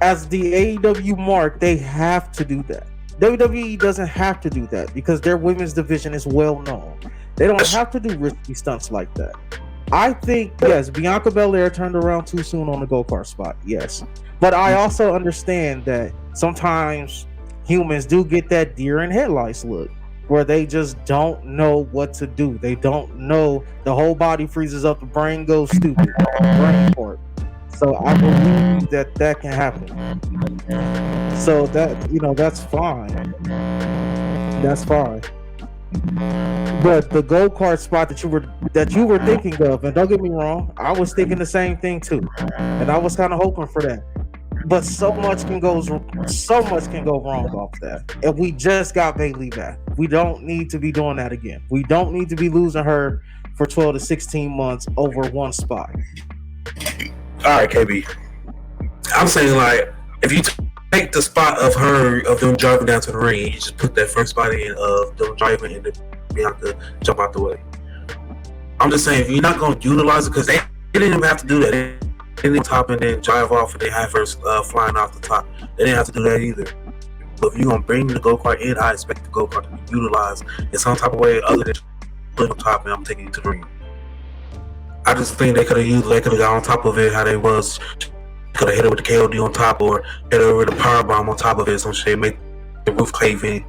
As the AEW mark, they have to do that. WWE doesn't have to do that because their women's division is well known. They don't have to do risky stunts like that. I think, yes, Bianca Belair turned around too soon on the go-kart spot, yes. But I also understand that sometimes humans do get that deer in headlights look where they just don't know what to do. They don't know. The whole body freezes up, the brain goes stupid. Brain fart. So I believe that can happen. So that's fine. That's fine. But the go-kart spot that you were thinking of, and don't get me wrong, I was thinking the same thing too, and I was kind of hoping for that. But so much can go wrong off that. And we just got Bailey back. We don't need to be doing that again. We don't need to be losing her for 12 to 16 months over one spot. All right, KB. I'm saying, like, if you take the spot of them driving down to the ring, you just put that first spot in of them driving and then Bianca jump out the way. I'm just saying, if you're not going to utilize it, because they didn't even have to do that. They didn't top and then drive off and then have her flying off the top. They didn't have to do that either. But if you're going to bring the go-kart in, I expect the go-kart to be utilized in some type of way other than putting on top and I'm taking you to the ring. I just think they could have got on top of it how they was. Could have hit her with the KOD on top or hit her with a power bomb on top of it, some shit, make the roof cave in,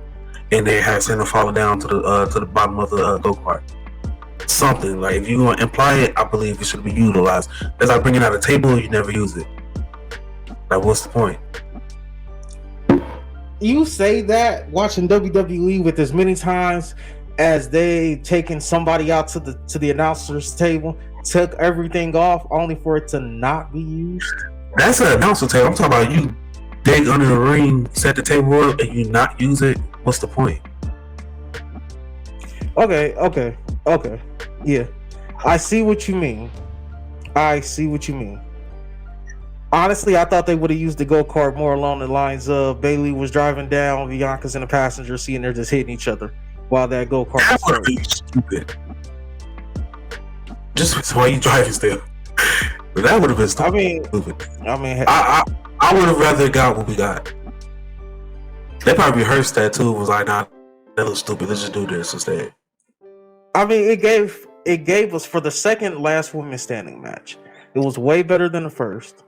and then have send her falling down to the bottom of the go-kart. Something like if you're gonna imply it, I believe it should be utilized. As I bring it out of the table, you never use it. Like, what's the point? You say that watching WWE with as many times as they taken somebody out to the announcer's table, took everything off only for it to not be used. That's an announcer table. I'm talking about you dig under the ring, set the table up, and you not use it, what's the point? Okay. Yeah. I see what you mean. Honestly, I thought they would have used the go-kart more along the lines of Bailey was driving down, Bianca's in the passenger seat, and they're just hitting each other while that go-kart That was would have turning. been stupid. Just why you driving still. That would have been stupid. I mean, I would have rather got what we got. They probably rehearsed that too. Was like, nah, that looks stupid. Let's just do this instead. I mean, it gave us for the second last woman standing match. It was way better than the first.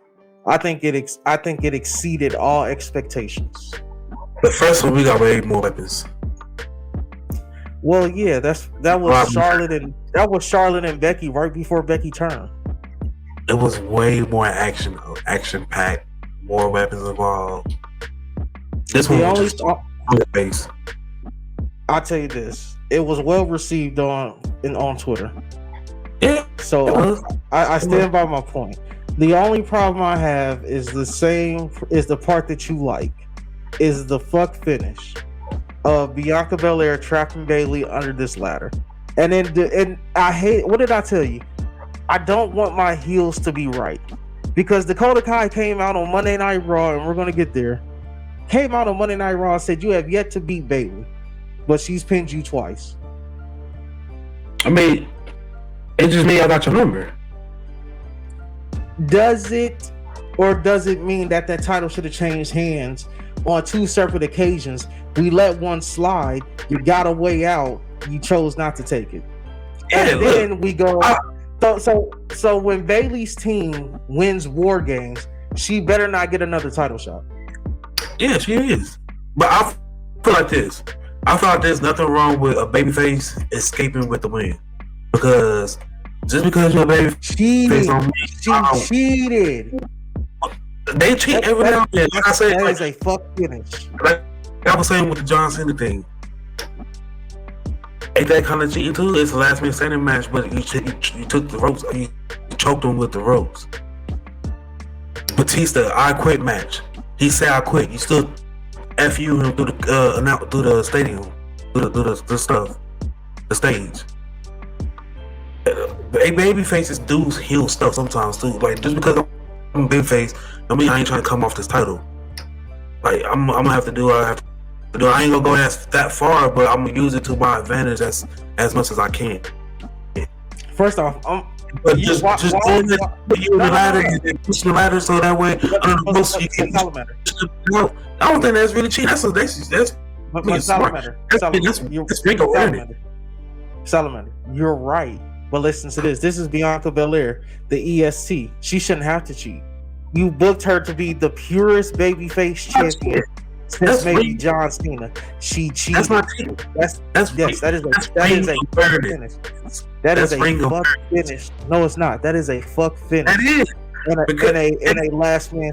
I think it exceeded all expectations. The first one we got way more weapons. Well, yeah, that was Charlotte and Becky right before Becky turned. It was way more action packed, more weapons involved. This one was just on the base. I'll tell you this: it was well received on Twitter. Yeah. So I stand by my point. The only problem I have is the part that you like, is the fuck finish of Bianca Belair trapping Bayley under this ladder. And I hate, what did I tell you? I don't want my heels to be right. Because Dakota Kai came out on Monday Night Raw, and we're going to get there. Came out on Monday Night Raw and said, you have yet to beat Bayley, but she's pinned you twice. I mean, it just means I got your number. Does it mean that title should have changed hands on two separate occasions? We let one slide, you got a way out, you chose not to take it. Yeah, and then we go so when Bayley's team wins War Games, she better not get another title shot. Yeah, she is. But I feel like this. I feel like there's nothing wrong with a babyface escaping with the win. Because just because you're a babyface on me, she cheated. They cheat every now and then. Like I said, that is a fuck finish. Like I was saying with the John Cena thing. Ain't that kind of cheating too? It's a last man standing match, but you took the ropes, you choked him with the ropes. Batista, I quit match. He said I quit. You still FU him through the stadium, through the stuff, the stage. Baby faces do heal stuff sometimes too. Like just because I'm a big face, I mean I ain't trying to come off this title. Like I'm gonna have to do what I have to do. I ain't gonna go that far, but I'm gonna use it to my advantage as much as I can. First off, but just doing the ladder and pushing the ladder so that way I don't think that's really cheating. That's Salamander, you're right. But listen to this. This is Bianca Belair, the EST. She shouldn't have to cheat. You booked her to be the purest babyface champion since maybe John Cena. She cheated. That's not cheating. That is a fuck finish. That is a fuck finish. No, it's not. That is a fuck finish. That is. In a last woman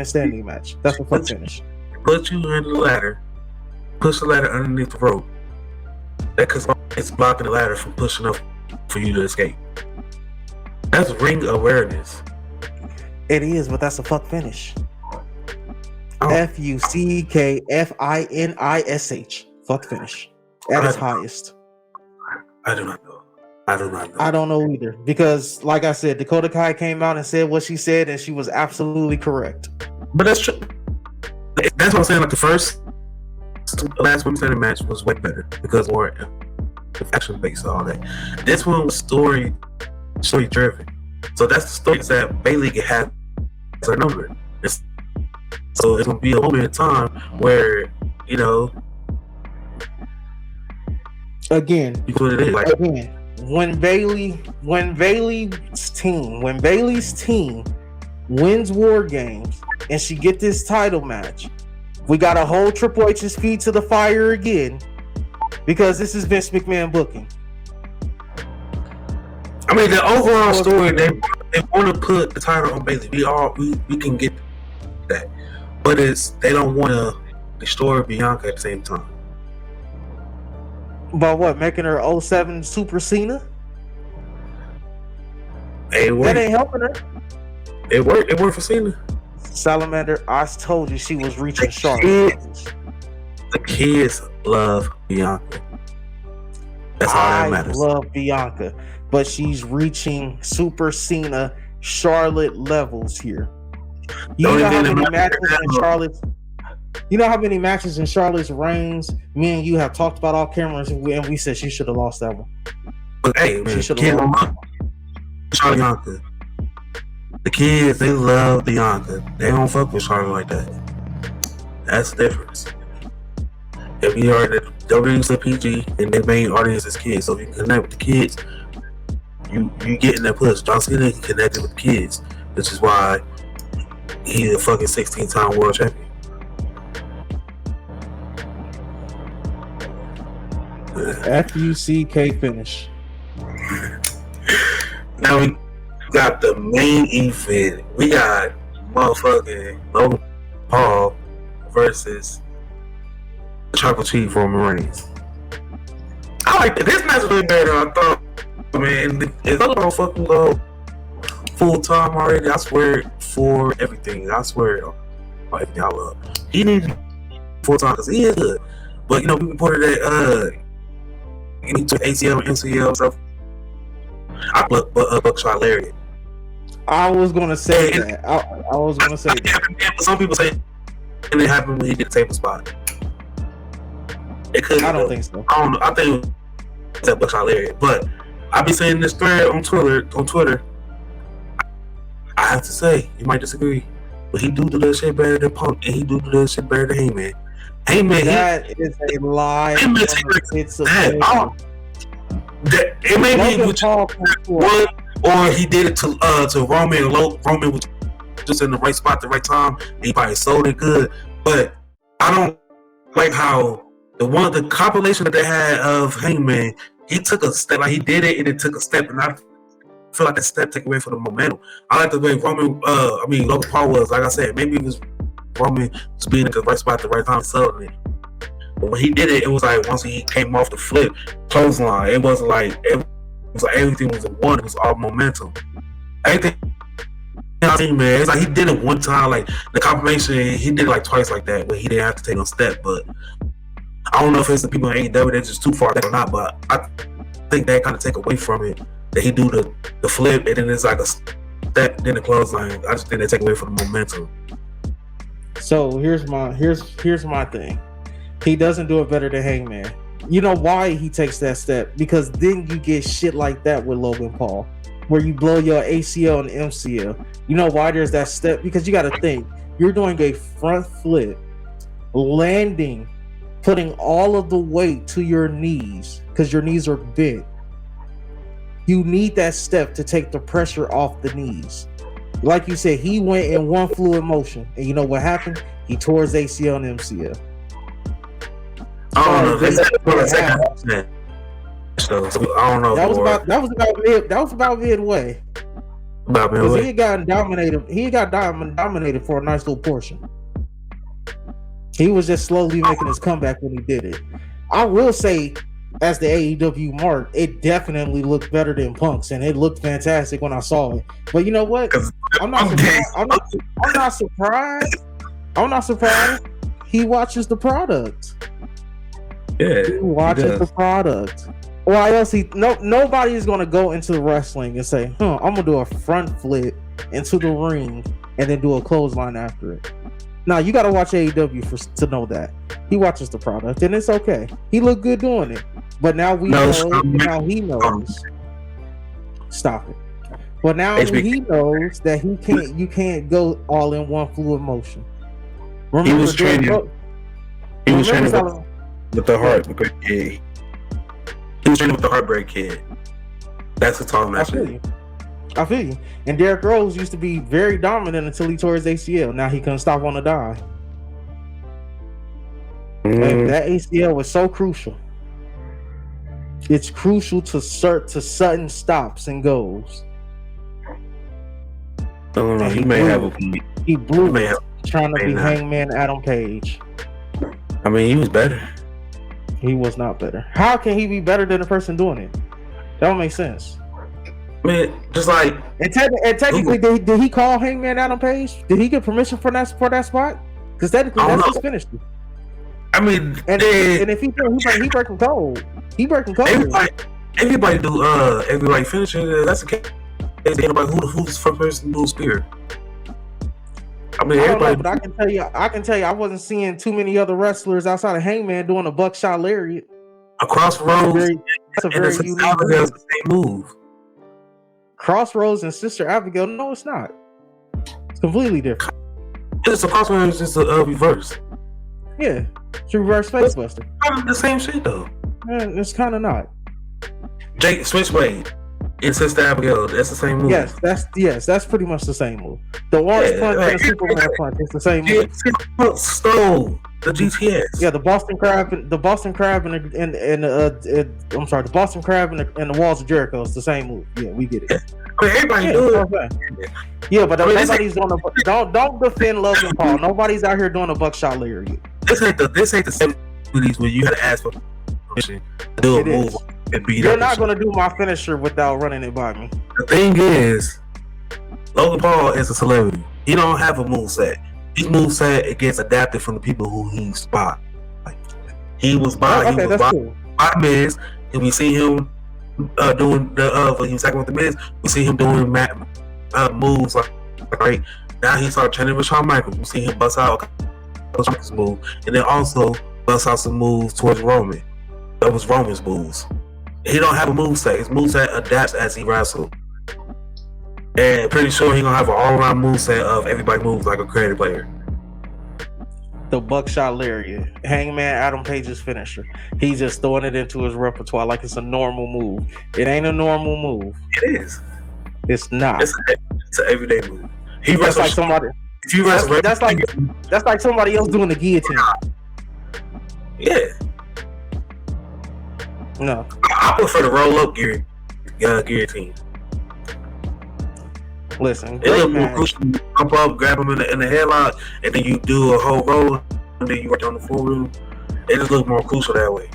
standing match. That's a fuck finish. Put you in the ladder. Push the ladder underneath the rope. Because it's blocking the ladder from pushing up for you to escape. That's ring awareness. It is, but that's a fuck finish. FUCKFINISH. Fuck finish. At its highest. I do not know. I don't know either. Because, like I said, Dakota Kai came out and said what she said, and she was absolutely correct. But that's true. That's what I'm saying. Like the last women's standing match was way better because more action based all that. This one was story driven. So that's the story that Bayley has her number. So it's gonna be a moment in time where again. You put it in like again. When Bayley's team wins War Games and she get this title match, we got to hold Triple H's feet to the fire again because this is Vince McMahon booking. I mean, the overall story, they want to put the title on Bayley. We can get that, but they don't want to destroy Bianca at the same time. By what? Making her 07 Super Cena? That ain't helping her. It worked for Cena. Salamander, I told you she was reaching Charlotte levels. The kids love Bianca. That's all that matters. I love Bianca, but she's reaching Super Cena Charlotte levels here. You know how many matches in Charlotte's? You know how many matches in Charlotte's reigns me and you have talked about off cameras, and we said she should have lost that one. But hey, man, Charlotte Bianca. The kids, they love Bianca. They don't fuck with Charlotte like that. That's the difference. If you are the WWE PG and their main audience is kids, so if you can connect with the kids, you get in that push. John Cena can connect with the kids, which is why he's a fucking 16-time world champion. FUCK finish. Now we got the main event. We got motherfucking Logan Paul versus Triple Chief Roman Reigns. I like that. This match was way better than I thought. Man, if Logan don't fucking go full time already, I swear for everything. I swear for everything I love. He needs full time because he is good. But you know, we reported that he took ACL and MCL stuff. I buckshot Lariat. I was gonna say that. I was gonna say that. Some people say it happened when he did the table spot. It could. I don't think so. I don't know. I think it's a buckshot Lariat. But I be saying this thread on Twitter. I have to say, you might disagree, but he do that shit better than Punk, and he do that shit better than Heyman. Heyman, that is a lie. It's a it may be one, or he did it to Roman. Roman was just in the right spot, at the right time. And he probably sold it good, but I don't like how the compilation that they had of Heyman. He took a step, like he did it, and it took a step, and I feel like the step took away from the momentum. I like the way Logan Paul was. Like I said, maybe it was Roman was being in the right spot at the right time, selling it. But when he did it, it was like once he came off the flip clothesline, it wasn't like everything was a one. It was all momentum. Everything. I think, man, it's like he did it one time, like the confirmation. He did it like twice like that, but he didn't have to take a step. But I don't know if it's the people in AEW that's just too far back or not. But I think that kind of take away from it. That he do the flip, and then it's like a step, then the clothesline. I just think they take away from the momentum. So here's my thing. He doesn't do it better than Hangman. You know why he takes that step? Because then you get shit like that with Logan Paul, where you blow your ACL and MCL. You know why there's that step? Because you got to think, you're doing a front flip, landing, putting all of the weight to your knees because your knees are bent. You need that step to take the pressure off the knees. Like you said, he went in one fluid motion, and you know what happened? He tore his ACL and MCL. I don't know. I don't know. That was about midway. Because he had gotten dominated. He got dominated for a nice little portion. He was just slowly making his comeback when he did it. I will say, as the AEW mark, it definitely looked better than Punk's, and it looked fantastic when I saw it. But you know what? I'm not surprised. I'm not surprised. He watches the product. Yeah, he watches the product. Why else nobody is gonna go into wrestling and say, I'm gonna do a front flip into the ring and then do a clothesline after it. Now you gotta watch AEW to know that. He watches the product, and it's okay. He looked good doing it. But now he knows. Stop it. But now he knows that you can't go all in one fluid motion. Remember, he was training with the Heartbreak Kid. He was training with the Heartbreak Kid. That's the talking about. I feel you. And Derrick Rose used to be very dominant until he tore his ACL. Now he couldn't stop on a dime. And that ACL was so crucial. It's crucial to sudden stops and goes. I don't know. He blew trying to be Hangman Adam Page. I mean, he was better. He was not better. How can he be better than the person doing it? That don't make sense. Man, just like And technically, did he call Hangman Adam Page? Did he get permission for that spot? Because technically, that's his finisher. I mean, and if he breaking code, he breaking code. Everybody finishing. That's the case. Anybody who's the first person to do a spear. I mean, everybody. But I can tell you, I wasn't seeing too many other wrestlers outside of Hangman doing a buckshot lariat. Crossroads. That's a very unique move. The same move. Crossroads and Sister Abigail. No, it's not. It's completely different. It's a Crossroads, just a reverse. Yeah, it's reverse facebuster. Kind of the same shit though. Man, it's kind of not. Jake Switchblade and Sister Abigail. That's the same move. Yes, that's pretty much the same move. The orange punch and the Superman punch. It's the same move. Stole the GTS. Yeah, the Boston Crab and the Boston Crab and the Walls of Jericho is the same move. Yeah, we get it. I mean, everybody do it. Yeah, but nobody's doing don't defend Logan Paul. Nobody's out here doing a buckshot lariat. This ain't the 70s when you had to ask for permission to do a move and beat. You're not gonna do my finisher without running it by me. The thing is, Logan Paul is a celebrity. He don't have a moveset. His moveset gets adapted from the people who he's by. He was by Miz, and we see him doing when he was talking with the Miz. We see him doing moves like right now. He started training with Shawn Michaels. We see him bust out Michaels' move, and then also bust out some moves towards Roman. That was Roman's moves. He don't have a moveset. His moveset adapts as he wrestles. And pretty sure he's gonna have an all-around moveset of everybody moves like a creative player. The buckshot lariat, Hangman Adam Page's finisher. He's just throwing it into his repertoire like it's a normal move. It ain't a normal move. It is. It's not. It's an everyday move. That's like somebody. If you wrestle, that's like somebody else doing the guillotine. Yeah. No. I prefer the roll-up guillotine. Listen, it look more crucial. Jump up, grab him in the headlock, and then you do a whole roll, and then you work on the floor. It just looks more crucial that way.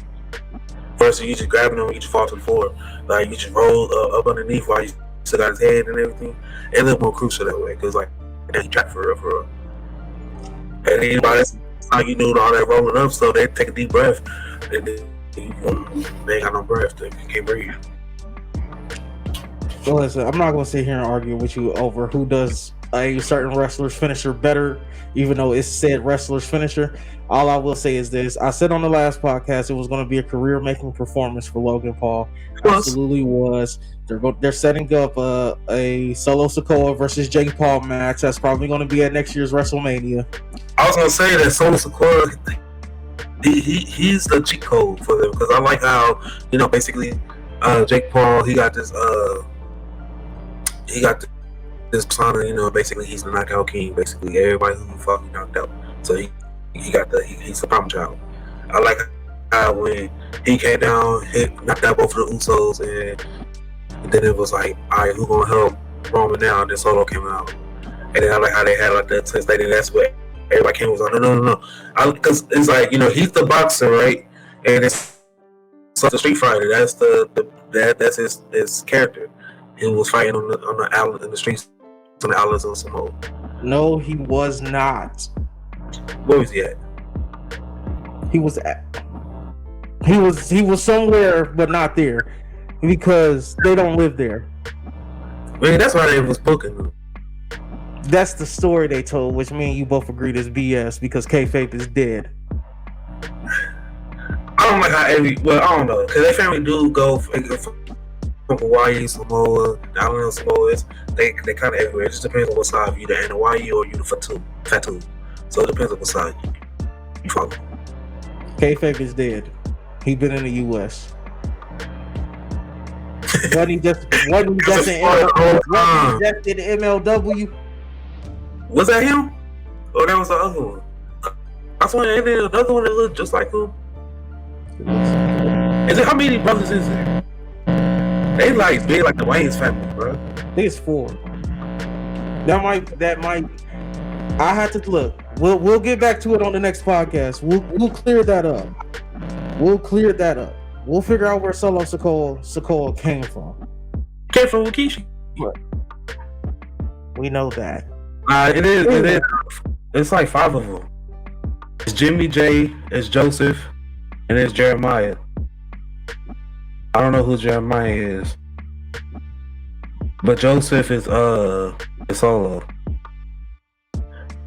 Versus you just grabbing him, you just fall to the floor, like you just roll up underneath while you still got his head and everything. It looks more crucial that way because like he trapped for real. And anybody that's how you do all that rolling up, so they take a deep breath, and then they ain't got no breath, they can't breathe. Well, listen, I'm not going to sit here and argue with you over who does a certain wrestler's finisher better, even though it's said wrestler's finisher. All I will say is this. I said on the last podcast it was going to be a career-making performance for Logan Paul. Absolutely was. They're setting up a Solo Sikoa versus Jake Paul match. That's probably going to be at next year's WrestleMania. I was going to say that Solo Sikoa, he's the cheat code for them because I like how, basically Jake Paul, he got this persona, basically he's the knockout king. Basically, everybody who fucking knocked out. So he's the problem child. I like how when he came down, knocked out both of the Usos, and then it was like, all right, who gonna help Roman now? And then Solo came out, and then I like how they had like that since that's what everybody came was like, no, because it's like he's the boxer, right? And it's the street fighter. That's that's his character. He was fighting on the island in the streets on the islands of Samoa. No, he was not. Where was he at? He was somewhere, but not there, because they don't live there. Man, that's why they was booking him. That's the story they told, which me and you both agreed is BS because kayfabe is dead. I don't like how I don't know, because their family do go from Hawaii, Samoa, the island of Samoa, they kind of everywhere. It just depends on what side you either in Hawaii or you the Fatu. So it depends on what side you follow. Kayfabe is dead. He been in the U.S. wasn't he just in MLW? Was that him? Or that was the other one? I saw another one that looked just like him. Is it how many brothers is there? They like big like the Wayne's family, bro. I think it's 4. That might. I had to look. We'll get back to it on the next podcast. We'll clear that up. We'll figure out where Solo Sikoa came from. Can't fool with Rikishi. We know that. It is. It is. It's like 5 of them. It's Jimmy J, it's Joseph, and it's Jeremiah. I don't know who Jeremiah is, but Joseph is solo.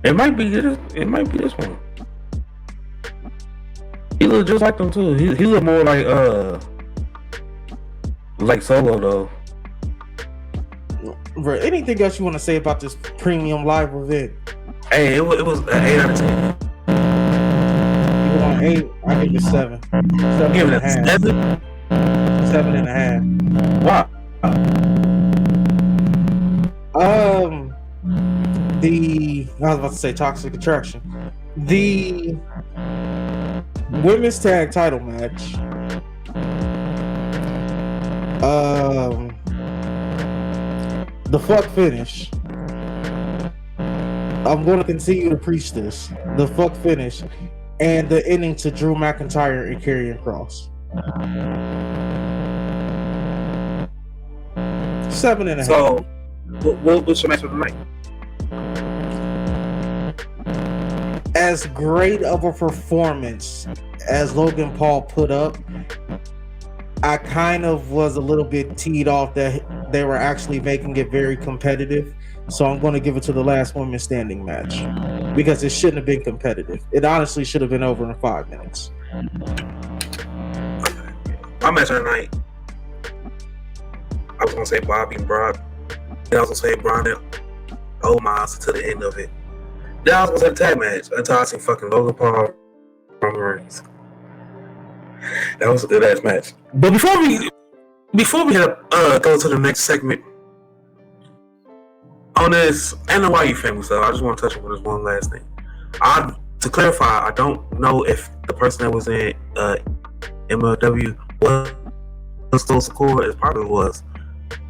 It might be this. It might be this one. He look just like them too. He look more like solo though. Bro, anything else you want to say about this premium live event? Hey, it was an 8 out of 10. You want 8? I give it 7. 7.5. 7.5. Wow. I was about to say Toxic Attraction. The women's tag title match. The fuck finish. I'm going to continue to preach this. The fuck finish. And the ending to Drew McIntyre and Karrion Kross. 7.5. So, what's your match of the night? As great of a performance as Logan Paul put up, I kind of was a little bit teed off that they were actually making it very competitive. So I'm going to give it to the last woman standing match because it shouldn't have been competitive. It honestly should have been over in 5 minutes. My match of the night, I was going to say Bobby and Brock. Then I was going to say Braun and Omos to the end of it. Then I was going to say the tag match until I seen fucking Logan Paul from the rings. That was a good ass match. But before we go to the next segment on this NYU family stuff, I just want to touch on this one last thing. To clarify, I don't know if the person that was in MLW was still Sakura. It probably was,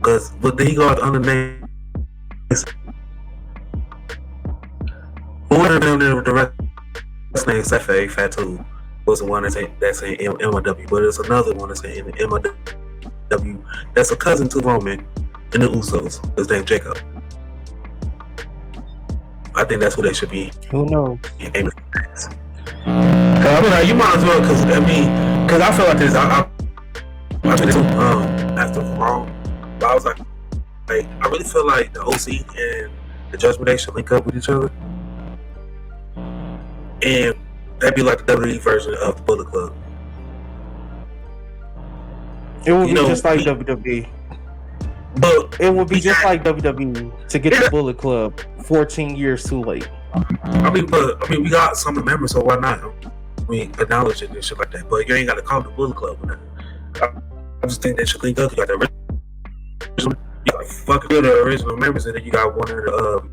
but then he got under name. One of them, the rest name Sefe Fatu was the one that's in MLW, but it's another one that's in MLW. That's a cousin to Roman and the Usos. His name Jacob. I think that's what they should be. Who knows? I mean, you might as well, because I feel like this. I think this after wrong, but I was like, I really feel like the OC and the Judgment Day should link up with each other, and that'd be like the WWE version of the Bullet Club. It would be just like WWE. But it would be just like WWE to get the Bullet Club 14 years too late. I mean, we got some of the members, so why not? We acknowledge it and shit like that. But you ain't got to call it the Bullet Club. I just think they should link up. You got the original, you got fucking the original members, and then you got one of the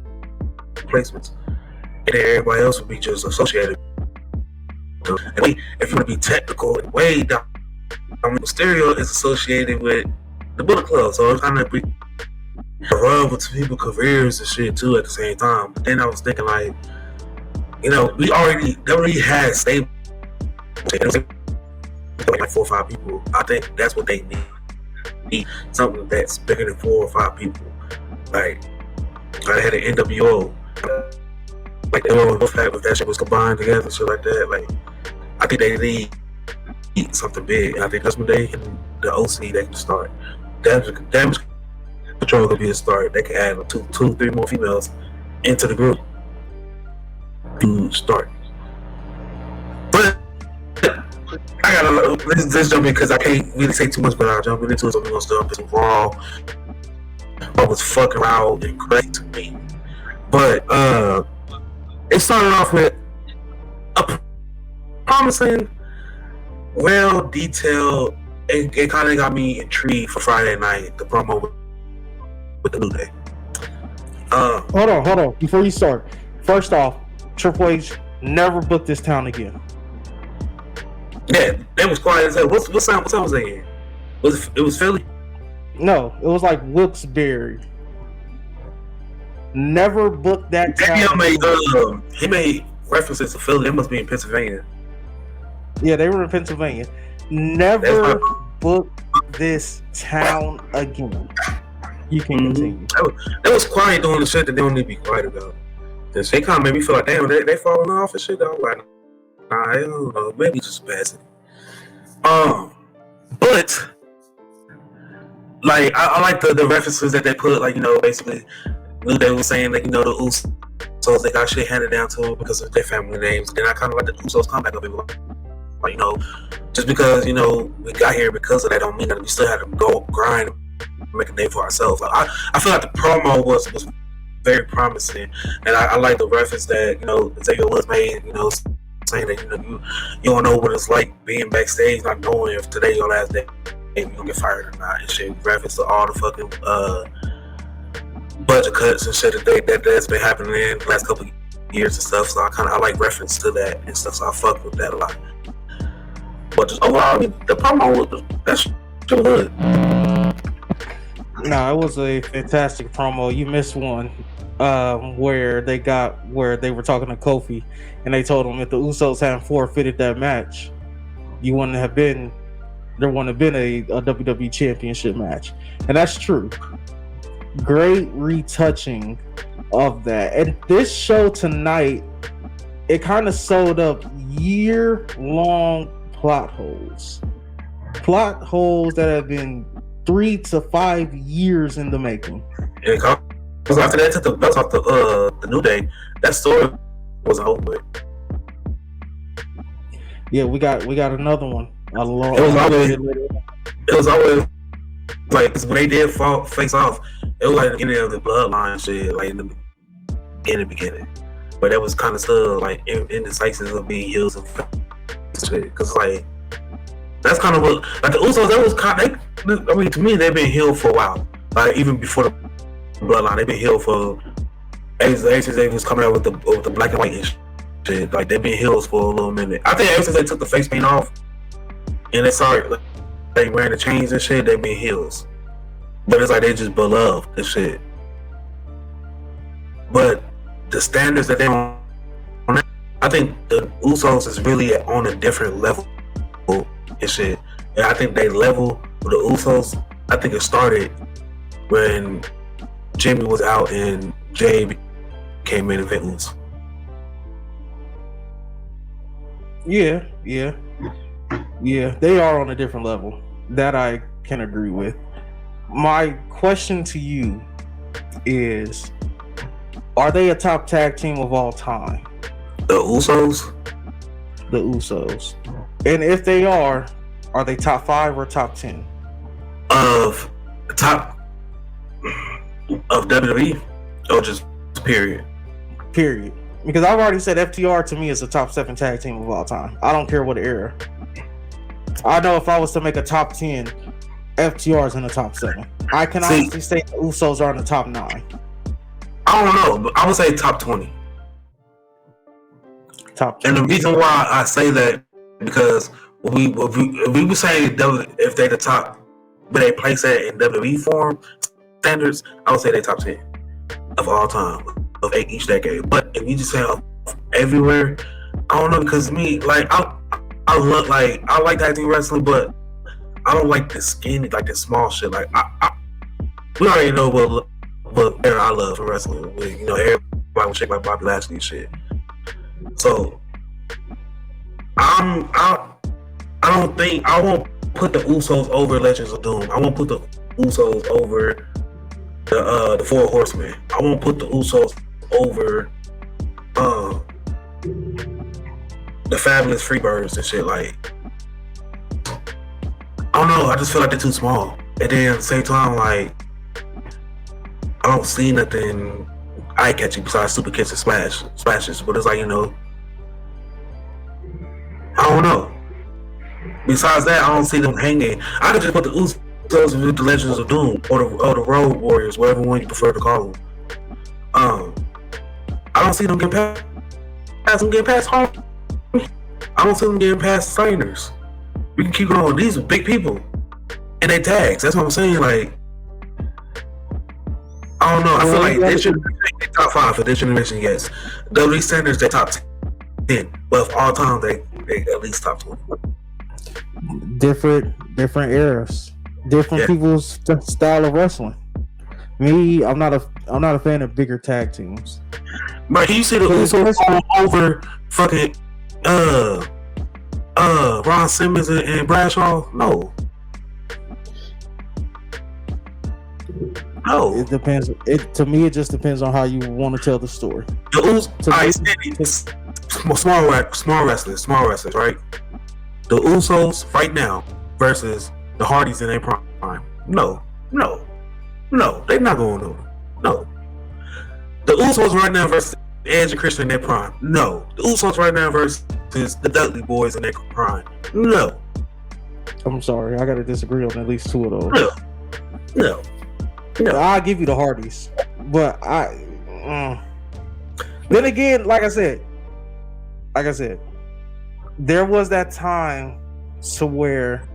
replacements, and then everybody else would be just associated. And if you want to be technical and way down, Mysterio is associated with the Bullet Club, so it's kind of a rub between people's careers and shit too at the same time. But then I was thinking, like, we already had stable, like 4 or 5 people. I think that's what they need something that's bigger than 4 or 5 people. Like, I had an NWO, like if that shit was combined together and shit like that. Like, I think they need something big. I think that's when they and the OC they can start. Damage Control could be a start. They can add 2, 3 more females into the group to start. But I gotta let's jump in because I can't really say too much, but I'll jump into it. So we're gonna start with some Raw. What was fucking wild and crazy to me. But it started off with a promising, well detailed. It kind of got me intrigued for Friday night, the promo with the New Day. Hold on. Before you start, first off, Triple H never booked this town again. Yeah, that was quiet as hell. What sound was that in? It was Philly? No, it was like Wilkes-Barre. Never booked that town. He made references to Philly. It must be in Pennsylvania. Yeah, they were in Pennsylvania. Never booked this town again. You can continue. That was quiet doing the shit that they don't need to be quiet about. The shit kind of made me feel like, damn, they falling off and shit. I was like, nah, I don't know, maybe just passing. But like I like the references that they put, like, you know, basically they were saying, like, you know, the Usos, they got shit handed down to them because of their family names. Then I kind of like the Usos comeback of it, like, you know, just because, you know, we got here because of that don't mean that we still had to go grind and make a name for ourselves. Like, I feel like the promo was very promising, and I like the reference that, you know, Xavier Woods made, you know, saying that, you know, you don't know what it's like being backstage, not knowing if today your last day you're gonna get fired or not, and shit. Reference to all the fucking budget cuts and shit that's been happening in the last couple of years and stuff. So I like reference to that and stuff. So I fuck with that a lot. But just overall, I mean, the promo was that's good. No, it was a fantastic promo. You missed one where they were talking to Kofi, and they told him if the Usos hadn't forfeited that match, there wouldn't have been a WWE Championship match, and that's true. Great retouching of that, and this show tonight, it kind of sewed up year-long plot holes that have been 3 to 5 years in the making. Yeah, because after that took the belts off the New Day, that story was over with. Yeah, we got another one. It was always like, when they did face off, it was like the beginning of the bloodline shit, like in the beginning. But it was kind of still like indecisive of being heels and shit, because like that's kind of what, like, the Usos, that was kind of, I mean, to me, they've been healed for a while. Like, even before the bloodline, they've been healed for ever since they was coming out with the black and white and shit. Like, they've been heels for a little minute. I think ever since they took the face paint off and they started, like, they wearing the chains and shit, they've been heels. But it's like they just beloved and shit. But the standards that they on, I think the Usos is really on a different level and shit. And I think they level with the Usos, I think it started when Jimmy was out and Jay became main event. Yeah, they are on a different level. That I can agree with. My question to you is, are they a top tag team of all time? The Usos? The Usos. And if they are they top 5 or top 10? Of WWE? Or just period? Period. Because I've already said FTR to me is a top 7 tag team of all time. I don't care what era. I know if I was to make a top 10, FTR is in the top 7. I can honestly say the Usos are in the top 9. I don't know, but I would say top 20. Top 20. And the reason why I say that, because we were saying if they the top, but they place that in WWE form standards, I would say they top 10 of all time of each decade. But if you just say everywhere, I don't know, because me, like, I like tag team wrestling, but I don't like the skinny, like the small shit. Like, we already know what era I love for wrestling. You know, everybody was shaped like Bobby Lashley and shit. So I won't put the Usos over Legends of Doom. I won't put the Usos over the Four Horsemen. I won't put the Usos over the Fabulous Freebirds and shit. Like, I don't know. I just feel like they're too small. And then at the same time, like, I don't see nothing eye-catching besides super kicks and splashes. But it's like, you know, I don't know. Besides that, I don't see them hanging. I could just put the Usos with the Legends of Doom or the Road Warriors, whatever one you prefer to call them. I don't see them getting past home. I don't see them getting past signers. We can keep going. These are big people, and they tags. That's what I'm saying. Like, I don't know. I feel like they should be top 5 for this generation. Yes, WWE standards, they top 10, but of all time, they at least top 20. Different eras, different people's style of wrestling. Me, I'm not a fan of bigger tag teams. But you see the Usos all over fucking Ron Simmons and Bradshaw? No. It depends. To me, it just depends on how you want to tell the story. The small wrestlers, right? The Usos right now versus the Hardys in their prime. No, they're not going to. No. The Usos right now versus Edge and Christian in their prime. No. The Usos right now versus the Dudley Boys in their prime. No. I'm sorry, I gotta disagree on at least two of those. No. I'll give you the Hardys, but then again, like I said, there was that time to where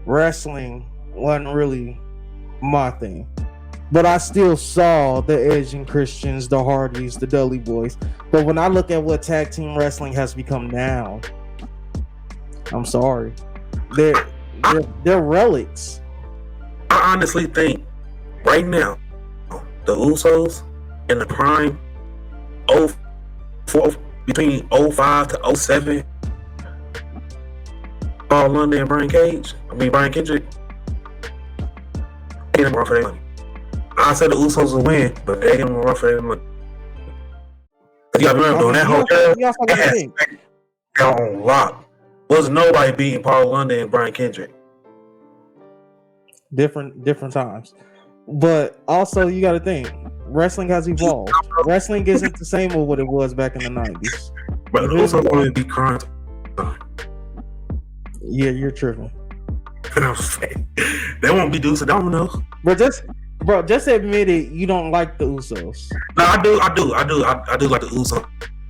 wrestling wasn't really my thing, but I still saw the Edge and Christians, the Hardys, the Dudley Boys. But when I look at what tag team wrestling has become now, I'm sorry, they're relics. I honestly think right now the Usos in the prime between 05 to 07, Paul London and Brian Kendrick, they didn't run for their money. I said the Usos will win, but they didn't run for their money. You gotta remember, on that whole era, on lock. Was nobody beating Paul London and Brian Kendrick. Different times. But also, you got to think, wrestling has evolved. Wrestling isn't the same as what it was back in the 90s. But the Usos want to be crying. Yeah, you're tripping. They won't be doing so dominoes. Bro, just admit it. You don't like the Usos. No, I do like the Usos.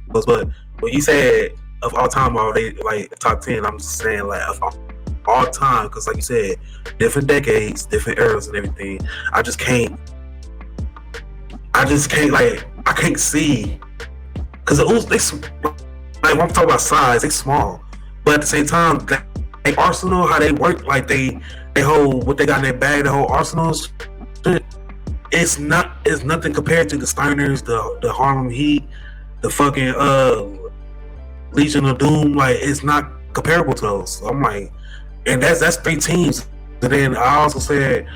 But when you said of all time, are they like top 10? I'm just saying like of all time, because like you said, different decades, different eras, and everything. I can't see, because the Usos, like when I'm talking about size, they small, but at the same time, they arsenal, how they work, like they hold what they got in their bag, the whole arsenals. It's nothing compared to the Steiners, the Harlem Heat, the fucking Legion of Doom. Like, it's not comparable to those. So I'm like, and that's 3 teams. And then I also said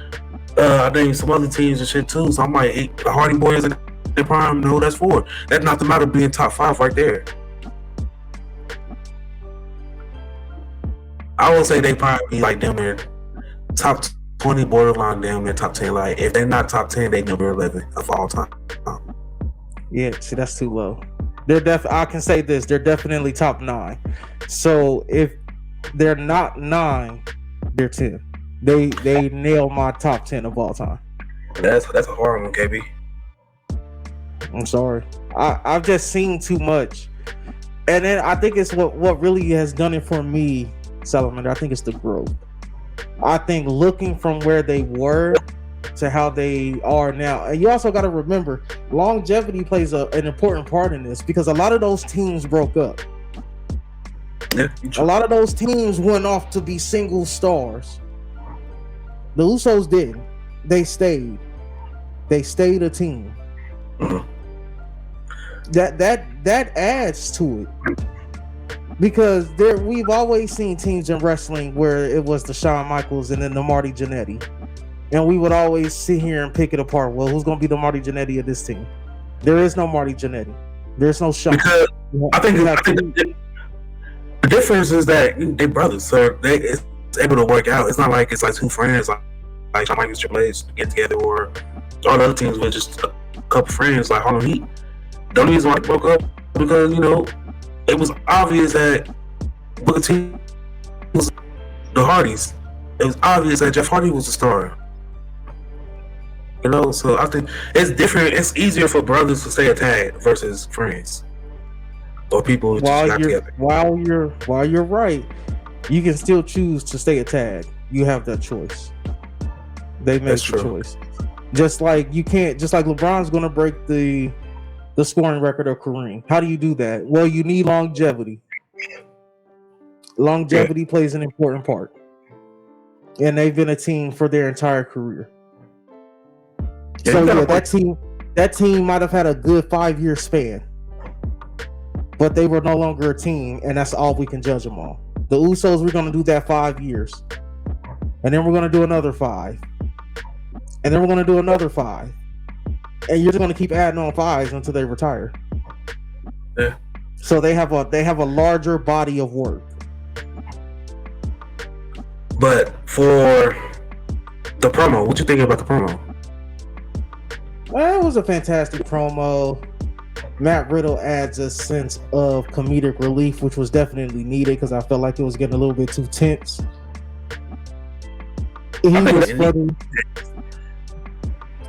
I named some other teams and shit too. So I'm like, the Hardy Boys in their prime. No, that's 4. That's not the matter of being top 5 right there. I would say they probably be like damn near top 20, borderline damn near top 10. Like, if they're not top 10, they number 11 of all time. Yeah, see, that's too low. I can say this, they're definitely top 9. So if they're not 9, they're 10. They nail my top 10 of all time. That's a hard one, KB. I'm sorry. I've just seen too much. And then I think it's what really has done it for me, Salamander. I think it's the growth. I think looking from where they were to how they are now. And you also got to remember, longevity plays an important part in this, because a lot of those teams broke up. Yeah, a lot of those teams went off to be single stars. The Usos didn't. They stayed. They stayed a team. Mm-hmm. That adds to it. Because we've always seen teams in wrestling where it was the Shawn Michaels and then the Marty Jannetty. And we would always sit here and pick it apart. Well, who's going to be the Marty Jannetty of this team? There is no Marty Jannetty. There's no Shawn. Because I think the difference is that they're brothers, so it's able to work out. It's not like it's like 2 friends, like Shawn Michaels, Triple H get together, or all the other teams with just a couple friends like Harlem Heat. The only reason why they broke up because, it was obvious that Booker T was the Hardys. It was obvious that Jeff Hardy was the star. So I think it's different. It's easier for brothers to stay a tag versus friends or people who just got together. While you're right, you can still choose to stay a tag. You have that choice. They make the choice. Just like LeBron's going to break the scoring record of Kareem. How do you do that? Well, you need longevity. Longevity plays an important part. And they've been a team for their entire career. Yeah, So you got yeah, a point. that team might have had a good 5-year span, but they were no longer a team, and that's all we can judge them on. The Usos, we're gonna do that 5 years, and then we're gonna do another 5, and then we're gonna do another 5, and you're just gonna keep adding on 5s until they retire. Yeah. So they have a larger body of work. But for the promo, what you think about the promo? Well, it was a fantastic promo. Matt Riddle adds a sense of comedic relief, which was definitely needed because I felt like it was getting a little bit too tense. He was funny.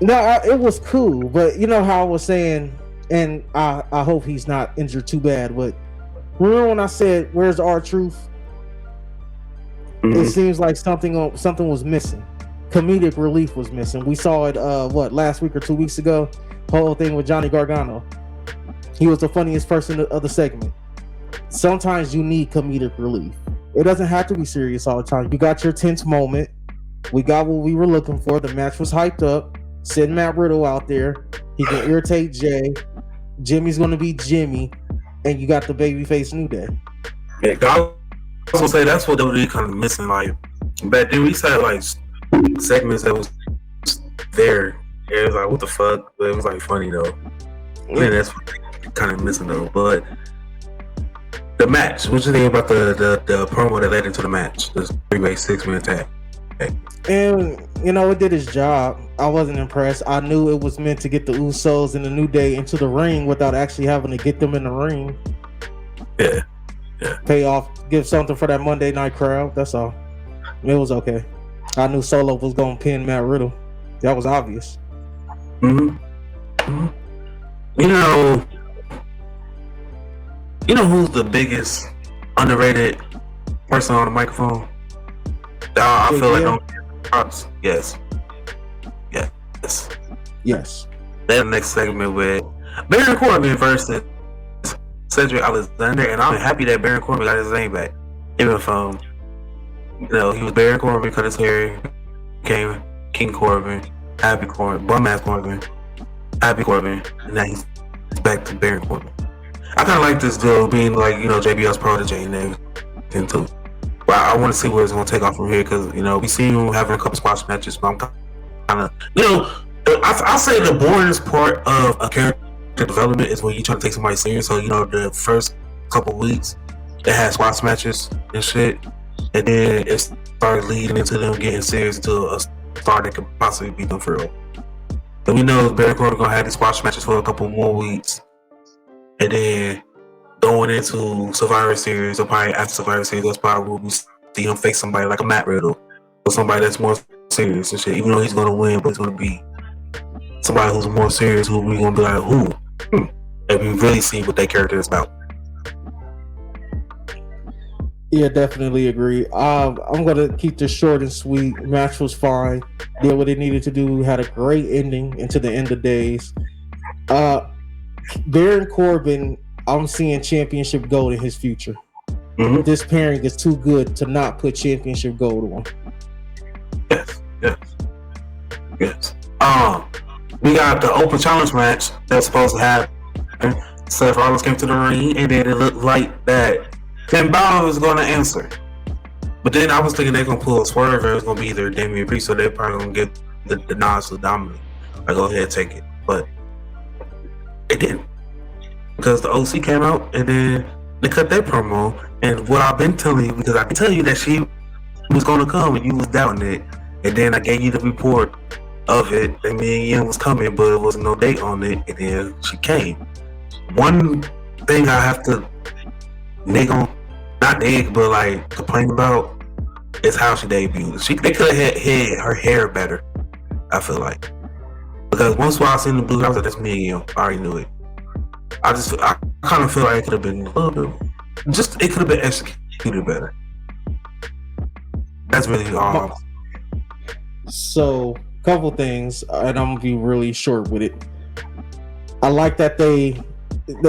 No, it was cool, but you know how I was saying, and I hope he's not injured too bad. But remember when I said, "Where's R-Truth?" It seems like something was missing. Comedic relief was missing. We saw it last week or 2 weeks ago. Whole thing with Johnny Gargano. He was the funniest person of the segment. Sometimes you need comedic relief. It doesn't have to be serious all the time. You got your tense moment. We got what we were looking for. The match was hyped up. Send Matt Riddle out there. He can irritate Jay. Jimmy's gonna be Jimmy, and you got the babyface New Day. Yeah, I was gonna say that's what WWE kind of missing. Like back then, we used to have like segments that was there. It was like, what the fuck? But it was like funny though. Yeah, that's what they kind of missing though. But the match, what you think about the promo that led into the match? This 3-way 6-man tag. And you know, it did its job. I wasn't impressed. I knew it was meant to get the Usos and the New Day into the ring without actually having to get them in the ring. Yeah. Pay off, give something for that Monday night crowd. That's all. It was okay. I knew Solo was gonna pin Matt Riddle. That was obvious. You know who's the biggest underrated person on the microphone? I feel like don't get props. Yes. That next segment with Baron Corbin versus Cedric Alexander, and I'm happy that Baron Corbin got his name back. Even from he was Baron Corbin, cut his hair, became King Corbin, Happy Corbin, Bum Ass Corbin, Happy Corbin, and now he's back to Baron Corbin. I kind of like this deal being like JBL's protege and everything too. But I want to see where it's going to take off from here because we see him having a couple squash matches, but I'm kind of I'll say the boringest part of a character development is when you try to take somebody serious. So the first couple weeks it had squash matches and shit, and then it started leading into them getting serious to a star that could possibly beat them for real. And we know Baron Corbin gonna have these squash matches for a couple more weeks, and then going into Survivor Series or probably after Survivor Series, that's probably where we see him face somebody like a Matt Riddle or somebody that's more serious and shit. Even though he's gonna win, but it's gonna be somebody who's more serious, who we gonna be like, and we really see what that character is about. Yeah, definitely agree. I'm gonna keep this short and sweet. Match was fine. Did what it needed to do. Had a great ending into the end of days. Baron Corbin, I'm seeing championship gold in his future. This pairing is too good to not put championship gold on. Yes. We got the open challenge match that's supposed to happen. Seth Rollins came to the ring, and then it looked like that Finn Balor was going to answer. But then I was thinking they're going to pull a swerve, and it was going to be either Damian Priest, so they're probably going to get the nods to Dominic. I go ahead and take it. But it didn't. Because the OC came out, and then they cut their promo. And what I've been telling you, because I can tell you that she was going to come, and you was doubting it. And then I gave you the report of it, and me and Ian was coming, but it wasn't no date on it, and then she came. One thing I have to complain about is how she debuted. They could have had her hair better, I feel like. Because once I seen the blue, I was like, that's me and Ian. I already knew it. I kind of feel like it could have been a little bit, it could have been executed better. That's really all. So, couple things, and I'm gonna be really short with it. I like that they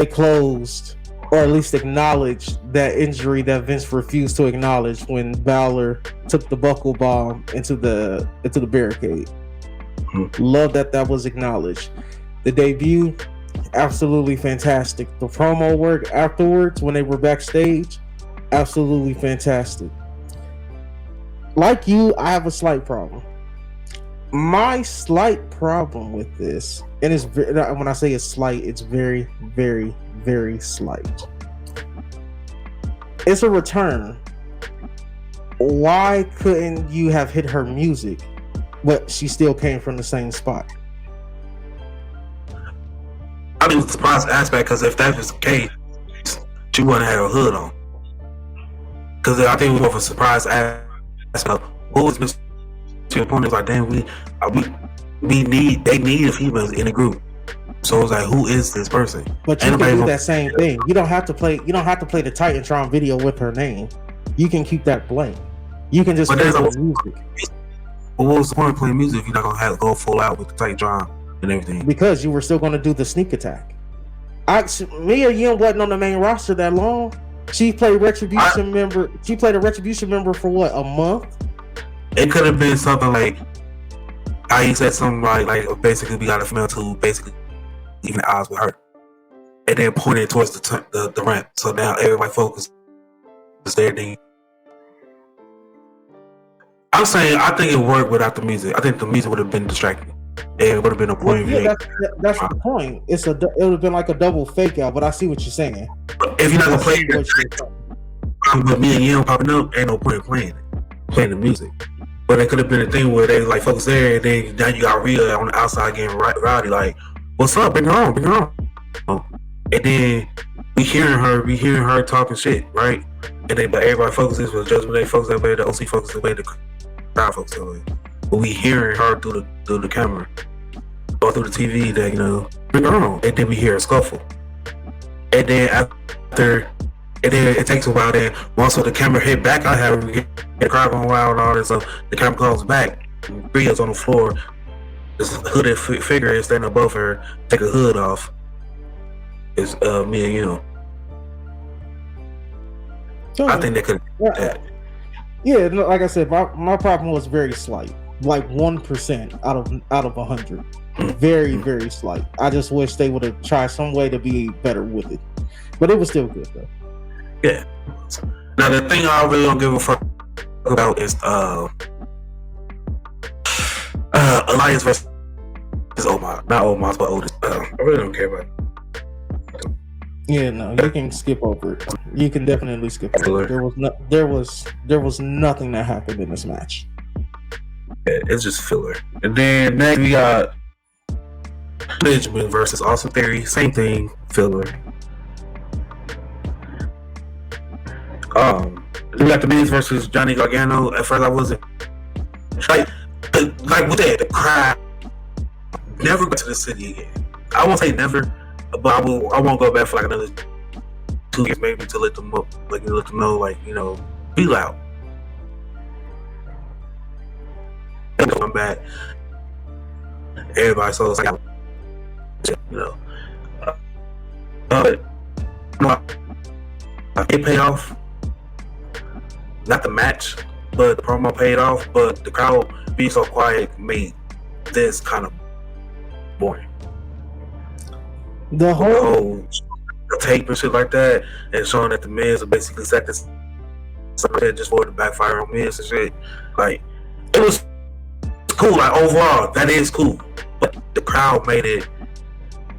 closed, or at least acknowledged, that injury that Vince refused to acknowledge when Balor took the buckle bomb into the barricade. Love that was acknowledged. The debut, absolutely fantastic. The promo work afterwards when they were backstage, absolutely fantastic. Like you, I have a slight problem. My slight problem with this, and it's when I say it's slight, it's very, very, very slight. It's a return. Why couldn't you have hit her music, but she still came from the same spot? I mean, it's a surprise aspect because if that was the case, she wouldn't have a hood on. Because I think it was more of a surprise aspect. Who was Mr. To the point, it's like, damn, they need a female in the group. So it's like, who is this person? But you can do that same thing. You don't have to play the Titantron video with her name. You can keep that blank. You can just play the music. But what was the point of playing music if you're not gonna have to go full out with the Titantron and everything? Because you were still gonna do the sneak attack. Mia Yim wasn't on the main roster that long. She played Retribution member. She played a Retribution member for what, a month? It could have been something like he said something like basically we got a female to basically even the odds with her, and then pointed towards the ramp. So now everybody focused there. I'm saying I think it worked without the music. I think the music would have been distracting. It would have been a point. Well, yeah, that's the point. It would have been like a double fake out. But I see what you're saying. If you're not gonna play it, but me and you popping up, ain't no point in playing the music. But it could have been a thing where they like focus there, and then now you got Rhea on the outside getting rowdy, like, "What's up? Bring her on." And then we hearing her talking shit, right? And then but everybody focuses with Judgment Day focus that way, the OC focus that way, the crowd focus that way. But we hearing her through the camera or through the TV that bring her on, and then we hear a scuffle, and then after. And then it takes a while. Then once the camera hit back, I have the crowd going wild and all this. So the camera comes back. Rhea's on the floor. This hooded figure is standing above her. Take a hood off. It's me and you. So, I think they could. Yeah, like I said, my problem was very slight, like 1% out of 100. Very, very slight. I just wish they would have tried some way to be better with it, but it was still good though. Yeah. Now the thing I really don't give a fuck about is Alliance versus Omos. Not Omos, but Otis. I really don't care about it. Yeah, no, you can skip over it. You can definitely skip over it. There was nothing that happened in this match. Yeah, it's just filler. And then next we got Benjamin versus Austin Theory. Same thing, filler. We got the Miz versus Johnny Gargano. At first, I wasn't like with that. The crowd never go to the city again. I won't say never, but I won't go back for like another 2 years maybe to let them know, be loud. And come back, everybody so like, it paid off. Not the match, but the promo paid off. But the crowd being so quiet made this kind of boring. The whole tape and shit like that, and showing that the Miz basically set this something just for it to backfire on Miz and shit. Like, it was cool. Like, overall, that is cool. But the crowd made it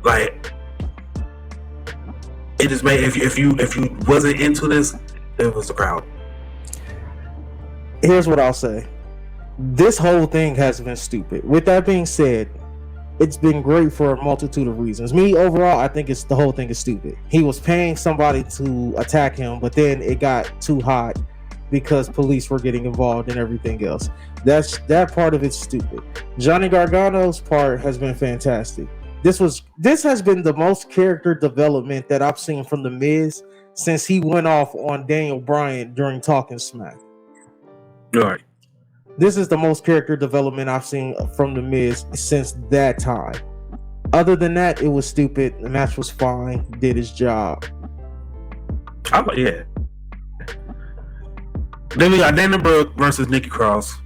like it just made if you wasn't into this, it was the crowd. Here's what I'll say. This whole thing has been stupid. With that being said, it's been great for a multitude of reasons. Me, overall, I think the whole thing is stupid. He was paying somebody to attack him, but then it got too hot because police were getting involved and everything else. That part of it's stupid. Johnny Gargano's part has been fantastic. This has been the most character development that I've seen from The Miz since he went off on Daniel Bryan during Talking Smack. Right. This is the most character development I've seen from The Miz since that time. Other than that, it was stupid. The match was fine. Did his job. Yeah. Then we got Dana Brooke versus Nikki Cross.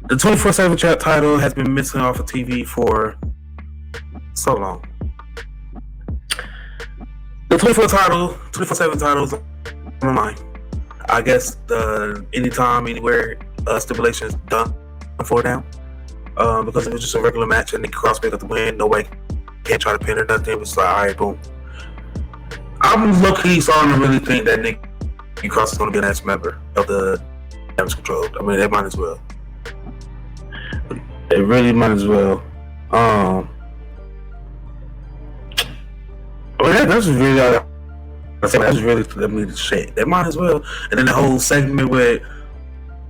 The 24/7 title has been missing off of TV for so long. The 24/7 titles online. I guess anytime, anywhere, stipulations done for now. Because it was just a regular match and Nikki Cross picked up the win. Nobody can't try to pin or nothing. It was like, all right, boom. I'm lucky starting to really think that Nikki Cross is going to be a next member of the Damage Control. I mean, they might as well. They really might as well. That's really all I say. That's really the shit. They might as well. And then the whole segment with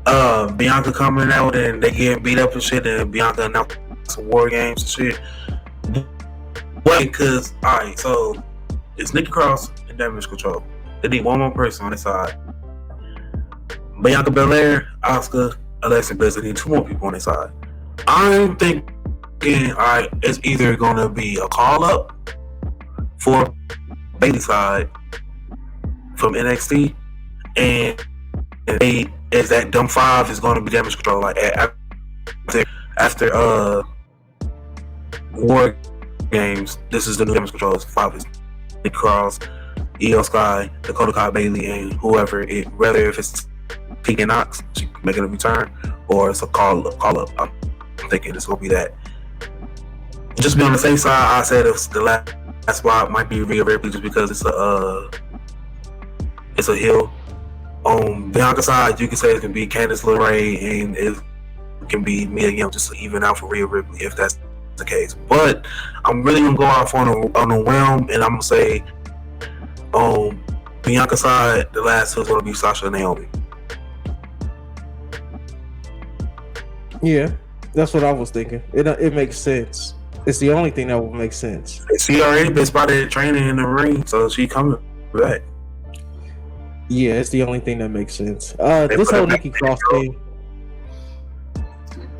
Bianca coming out and they getting beat up and shit, and Bianca announced some war games and shit. But because, alright, so it's Nikki Cross and Damage Control. They need one more person on their side. Bianca Belair, Asuka, Alexa Bliss. They need two more people on their side. I'm thinking, alright, it's either gonna be a call up for Bayley's side from NXT, and is that dumb 5 is going to be Damage Control. Like after War Games, this is the new Damage Control. 5 is Nikki Cross, Io Sky, Dakota Kai, Bayley, and whoever. Whether if it's Tegan Knox, she making a return, or it's a call up. I'm thinking it's going to be that. Just be on the safe side, I said it's the last spot might be Rhea Ripley, just because it's a heel. On Bianca's side, you can say it can be Candice LeRae, and it can be Mia Yim, just to even out for Rhea Ripley if that's the case. But I'm really gonna go off on a whim, and I'm gonna say on Bianca's side, the last two is gonna be Sasha and Naomi. Yeah, that's what I was thinking. It makes sense. It's the only thing that will make sense. She already been spotted training in the ring, so she coming back. Yeah, it's the only thing that makes sense. This whole Nikki Cross thing.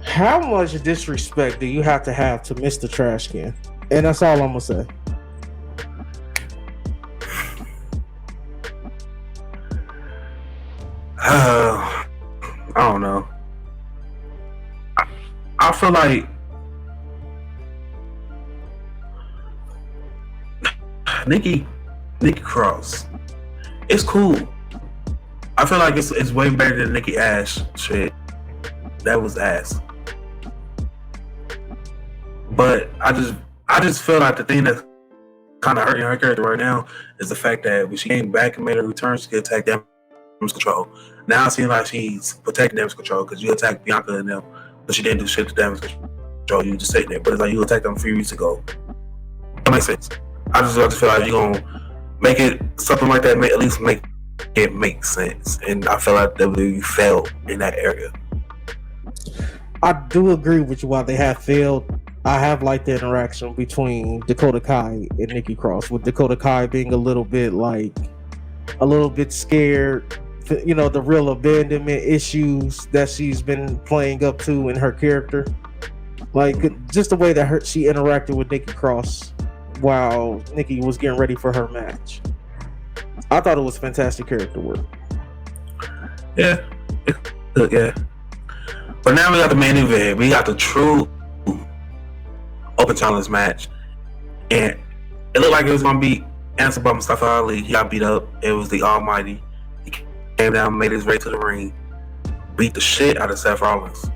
How much disrespect do you have to Mr. Trash Can? And that's all I'm gonna say. I don't know. I feel like Nikki Cross. It's cool. I feel like it's way better than Nikki Ash shit. That was ass. But I just feel like the thing that's kind of hurting her character right now is the fact that when she came back and made her return, she could attack Damage Control. Now it seems like she's protecting Damage Control because you attacked Bianca and them, but she didn't do shit to Damage Control. You just sitting there. But it's like you attacked them 3 weeks ago. That makes sense. I just feel like you're gonna make it something like that. At least make it make sense. And I feel like WWE failed in that area. I do agree with you. While they have failed, I have liked the interaction between Dakota Kai and Nikki Cross, with Dakota Kai being a little bit scared, you know, the real abandonment issues that she's been playing up to in her character. Like, just the way that she interacted with Nikki Cross while Nikki was getting ready for her match. I thought it was fantastic character work. Yeah. Yeah. But now we got the main event. We got the true open challenge match. And it looked like it was going to be answered by Mustafa Ali. He got beat up. It was the Almighty. He came down, made his way to the ring, beat the shit out of Seth Rollins.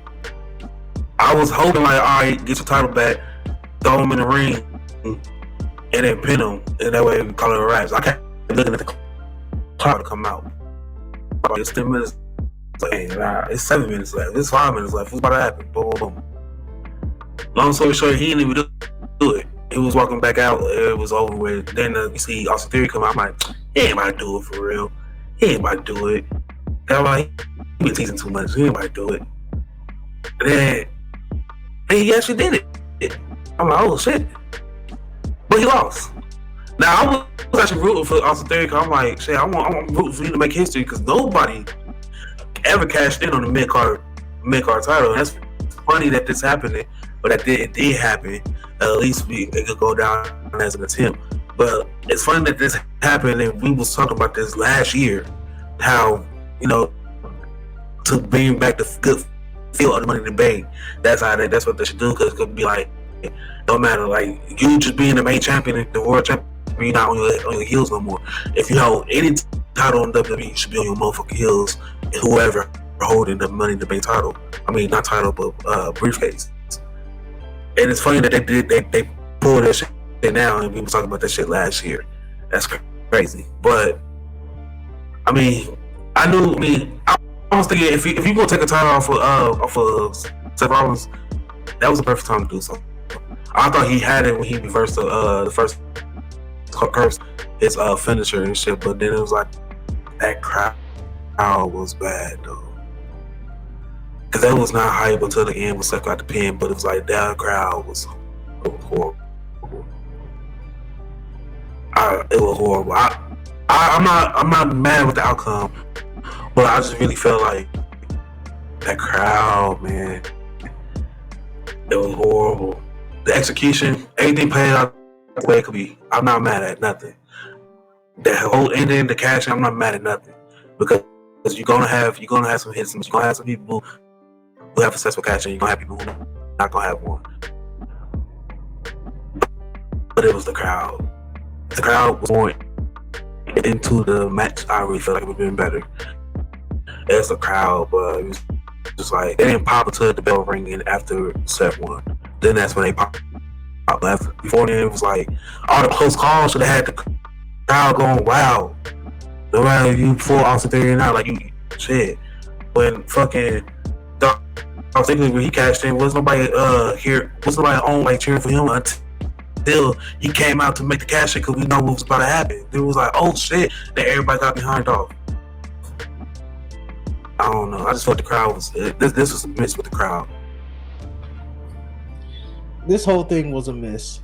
I was hoping, like, all right, get your title back, throw him in the ring, and then pin him. And that way we call it a wrap. I kept looking at the clock to come out. It's 10 minutes. Like, nah, it's 7 minutes left. It's 5 minutes left. What's about to happen? Boom, boom, boom. Long story short, he didn't even do it. He was walking back out. It was over with. Then you see Austin Theory come out. I'm like, he ain't about to do it for real. He ain't about to do it. And I'm like, he been teasing too much. He ain't about to do it. And then he actually did it. I'm like, oh shit. But he lost. Now I was actually rooting for Austin Theory because I'm like, shit, I'm rooting for you to make history because nobody ever cashed in on the mid-card title. And that's funny that this happened, but it did happen. At least it could go down as an attempt. But it's funny that this happened, and we was talking about this last year, how, you know, to bring back the good feel of the Money in the Bank. That's what they should do, because it could be like, no matter, like, you just being the main champion, the world champion, you're not on your heels no more. If you hold any title in WWE, you should be on your motherfucking heels, and whoever holding the Money in the Bank title. I mean, not title, but briefcase. And it's funny that they pulled that shit now, and we were talking about that shit last year. That's crazy. But I mean, I was thinking, if you gonna take a title off of Seth Rollins, that was the perfect time to do so. I thought he had it when he reversed the first curse, his finisher and shit, but then it was like, that crowd was bad though, because that was not hype until the end when Seth got the pin, but it was like, that crowd was horrible. It was horrible. I'm not mad with the outcome, but I just really felt like that crowd, man, it was horrible. The execution, everything played out the way it could be. I'm not mad at nothing. The whole ending, the cash, I'm not mad at nothing, because you're gonna have some hits, you're gonna have some people who have successful cash, and you're gonna have people who are not gonna have one. But it was the crowd. If the crowd was more into the match, I really felt like it would have been better. It's the crowd, but it was just like, they didn't pop until the bell ringing after Seth won. Then that's when they popped left. Before then, it was like, all the close calls should have had the crowd going wild. No matter if you full Austin Theory or not, like, you shit. When fucking I was thinking when he cashed in, was nobody on like cheering for him until he came out to make the cash in, because we know what was about to happen. It was like, oh shit, that everybody got behind off. I don't know. I just felt the crowd was this was a miss with the crowd. This whole thing was a miss.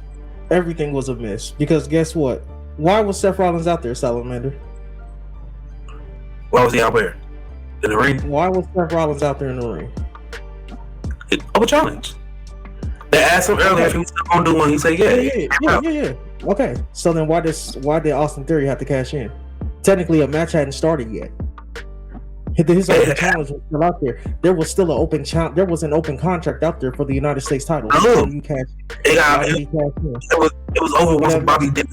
Everything was a miss, because guess what? Why was Seth Rollins out there, Salamander? Why was he out there? In the ring? Why was Seth Rollins out there in the ring? A challenge. They asked him earlier if he was still gonna do one. He said, yeah. Okay, so then why did Austin Theory have to cash in? Technically, a match hadn't started yet. His open challenge was still out there. There was still an open challenge. There was an open contract out there for the United States title. It was over once Bobby did.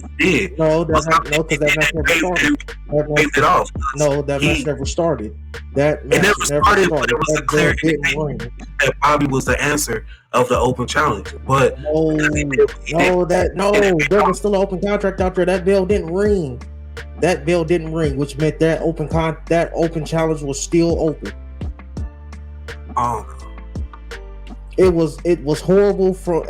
No, because that match never started. That match never started. That match never started. But it was a clear indication that Bobby was the answer of the open challenge. But there was still an open contract out there. That bell didn't ring. Which meant that open challenge was still open. It was horrible for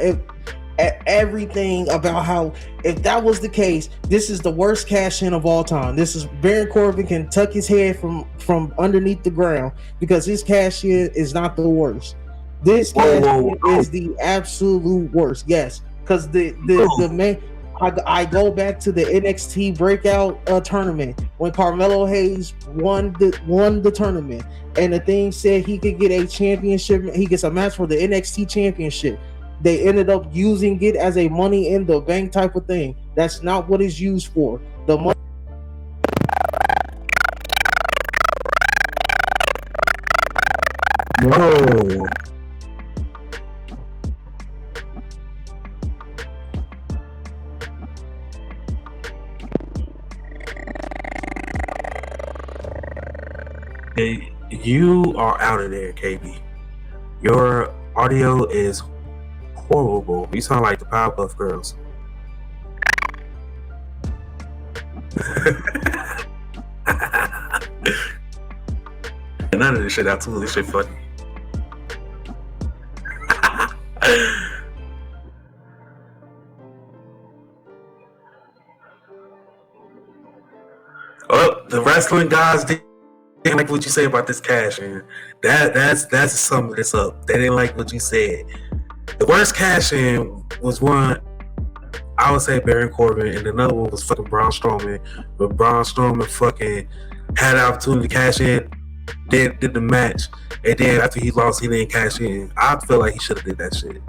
everything about how, if that was the case, this is the worst cash in of all time. This is Baron Corbin can tuck his head from underneath the ground, because his cash in is not the worst. This cash in is the absolute worst. Yes, because the main. I go back to the NXT breakout tournament when Carmelo Hayes won the tournament, and the thing said he could get a championship. He gets a match for the NXT championship. They ended up using it as a Money in the Bank type of thing. That's not what it's used for. The money. Whoa. You are out of there, KB. Your audio is horrible. You sound like the Powerpuff Girls. None of this shit out too. This shit funny. Well, the wrestling guys didn't like what you say about this cash in. That's something that's up. They didn't like what you said. The worst cash in was one, I would say, Baron Corbin, and another one was fucking Braun Strowman. But Braun Strowman fucking had the opportunity to cash in, did the match, and then after he lost, he didn't cash in. I feel like he should have did that shit.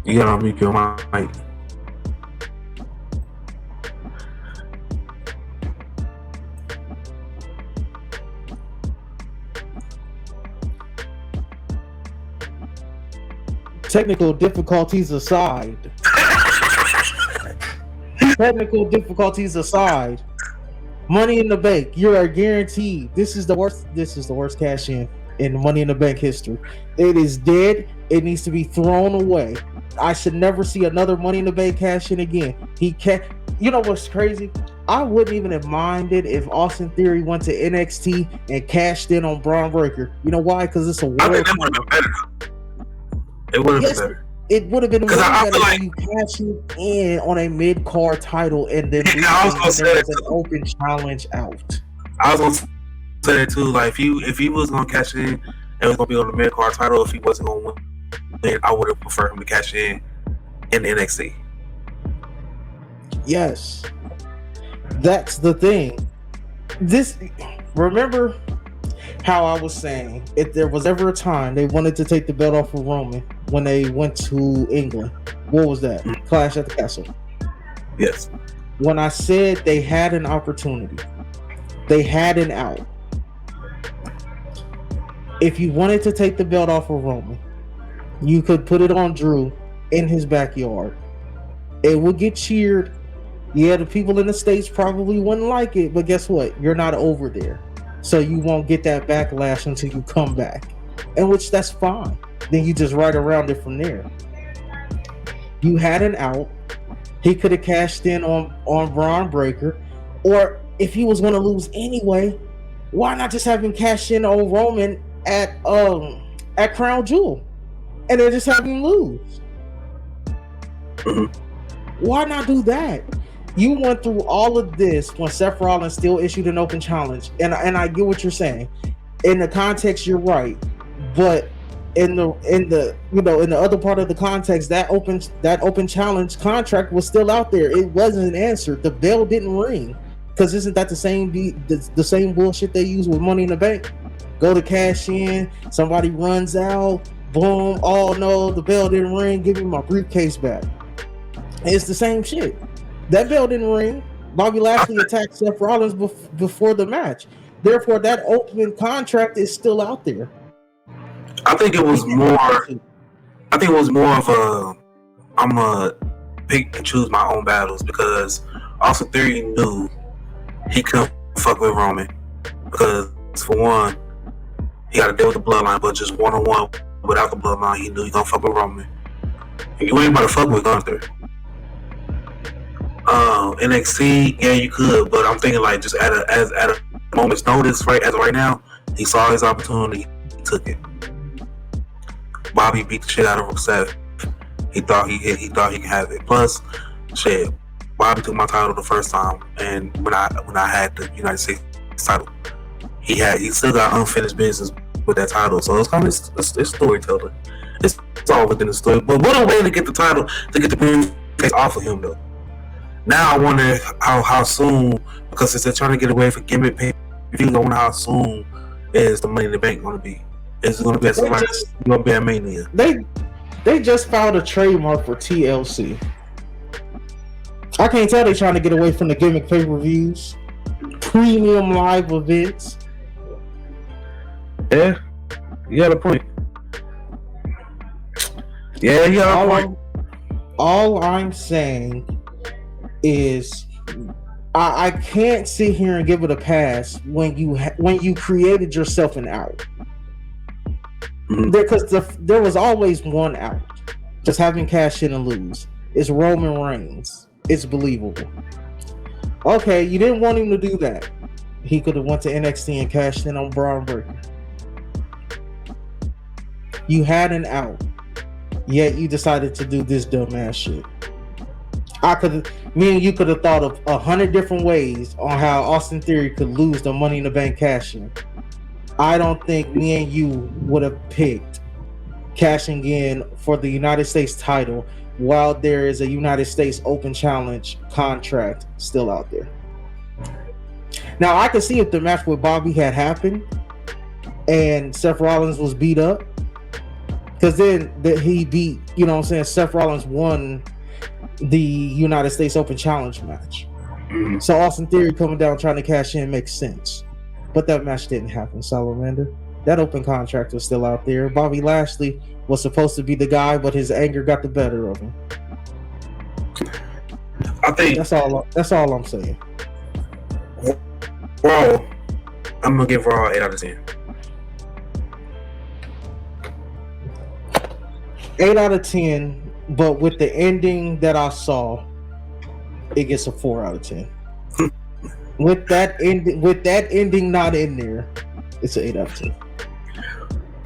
You gotta unmute your mic. technical difficulties aside, technical difficulties aside, Money in the Bank, you are guaranteed. This is the worst cash in Money in the Bank history. It is dead. It needs to be thrown away. I should never see another Money in the Bank cash in again. He can't. You know what's crazy? I wouldn't even have minded if Austin Theory went to NXT and cashed in on Braun Breaker. You know why? Because it's a world. I think that would have been better. It would have been better. It would have been way I better feel if you cash in on a mid-card title and then I was gonna say there was that an open challenge out. I was gonna say that too. Like if he was gonna cash in and was gonna be on the mid card title, if he wasn't gonna win, then I would have preferred him to cash in NXT. Yes, that's the thing. Remember how I was saying, if there was ever a time they wanted to take the belt off of Roman when they went to England, what was that? Clash at the Castle. Yes. When I said they had an opportunity, they had an out. If you wanted to take the belt off of Roman, you could put it on Drew in his backyard. It would get cheered. Yeah, the people in the States probably wouldn't like it, but guess what? You're not over there. So you won't get that backlash until you come back. And which that's fine. Then you just ride around it from there. You had an out. He could have cashed in on Braun Breaker. Or if he was going to lose anyway, why not just have him cash in on Roman at Crown Jewel? And then just have him lose. Why not do that? You went through all of this when Seth Rollins still issued an open challenge, and I get what you're saying. In the context, you're right, but in the other part of the context, that open challenge contract was still out there. It wasn't answered. The bell didn't ring, because isn't that the same bullshit they use with Money in the Bank? Go to cash in, somebody runs out, boom, oh no, the bell didn't ring. Give me my briefcase back. It's the same shit. That bell didn't ring. Bobby Lashley attacked Seth Rollins before the match. Therefore, that open contract is still out there. I think it was more of a I'm gonna pick and choose my own battles, because Austin Theory knew he couldn't fuck with Roman, because for one, he got to deal with the bloodline, but just one-on-one without the bloodline, he knew he gonna fuck with Roman. And you ain't about to fuck with Gunther. NXT, yeah, you could, but I'm thinking like just at a moment's notice, right? As of right now, he saw his opportunity, he took it. Bobby beat the shit out of Seth. He thought he could have it. Plus, shit, Bobby took my title the first time, and when I had the United States title, he still got unfinished business with that title. So it's kind of it's storytelling. It's all within the story. But what a way to get the title, to get the briefcase off of him though. Now I wonder how soon, because since they're trying to get away from gimmick pay-per-views, I wonder how soon is the Money in the Bank going to be? Is it going to be going to be a Mania? They just filed a trademark for TLC. I can't tell they're trying to get away from the gimmick pay-per-views, premium live events. Yeah, you got a point. Yeah, you got a point. All I'm saying is I can't sit here and give it a pass when you created yourself an out. Because there was always one out. Just having cash in and lose. It's Roman Reigns. It's believable. Okay, you didn't want him to do that. He could have went to NXT and cashed in on Braun Breaker. You had an out, yet you decided to do this dumbass shit. Me and you could have thought of 100 different ways on how Austin Theory could lose the Money in the Bank cash in. I don't think me and you would have picked cashing in for the United States title while there is a United States Open Challenge contract still out there. Now, I could see if the match with Bobby had happened and Seth Rollins was beat up, because then he beat, you know what I'm saying, Seth Rollins won the United States Open Challenge match. So Austin Theory coming down trying to cash in makes sense. But that match didn't happen, Salamander. That open contract was still out there. Bobby Lashley was supposed to be the guy, but his anger got the better of him. I think That's all I'm saying. Raw, I'm gonna give Raw 8 out of 10. 8 out of 10, but with the ending that I saw, it gets a 4 out of 10. with that ending not in there, it's an 8 out of 10.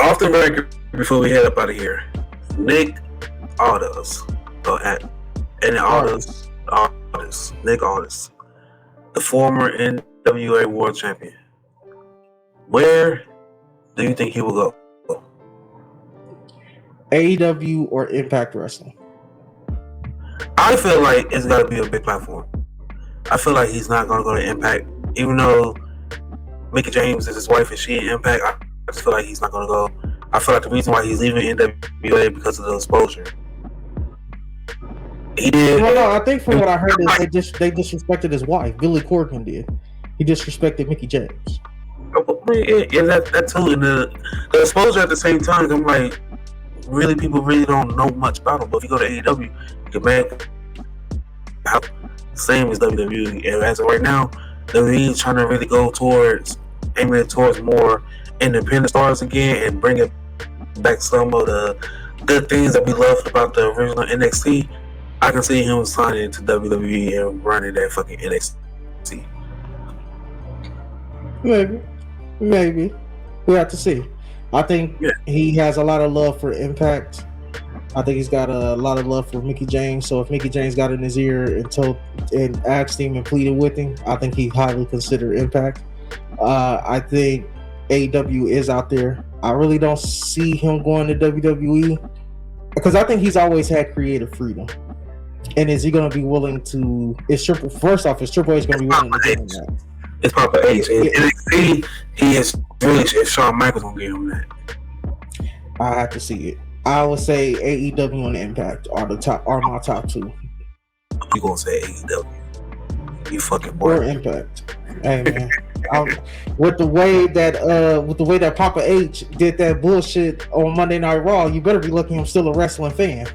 Off the record, before we head up out of here, Nick Aldis, Nick Aldis, the former NWA World Champion. Where do you think he will go? AEW or Impact Wrestling? I feel like it's got to be a big platform. I feel like he's not going to go to Impact, even though Mickie James is his wife and she in Impact. I just feel like he's not going to go. I feel like the reason why he's leaving NWA because of the exposure. He did. No, I think from what I heard is they disrespected his wife. Billy Corgan did. He disrespected Mickie James. Yeah, that too. And the exposure at the same time, I'm like, really, people really don't know much about him. But if you go to AEW, you can make same as WWE. And as of right now, WWE is trying to really go aiming towards more independent stars again and bring it back some of the good things that we loved about the original NXT. I can see him signing to WWE and running that fucking NXT. Maybe. We have to see. I think he has a lot of love for Impact. I think he's got a lot of love for Mickie James. So if Mickie James got in his ear and asked him and pleaded with him, I think he highly considered Impact. I think AEW is out there. I really don't see him going to WWE because I think he's always had creative freedom. And is he going to be willing to? Triple H going to be willing to give him that? It's Papa H. In NXT, he is really. If Shawn Michaels gonna give him that, I have to see it. I would say AEW and Impact are my top two. You gonna say AEW? You fucking boy. Or Impact. Hey man, with the way that Papa H did that bullshit on Monday Night Raw, you better be lucky I'm still a wrestling fan.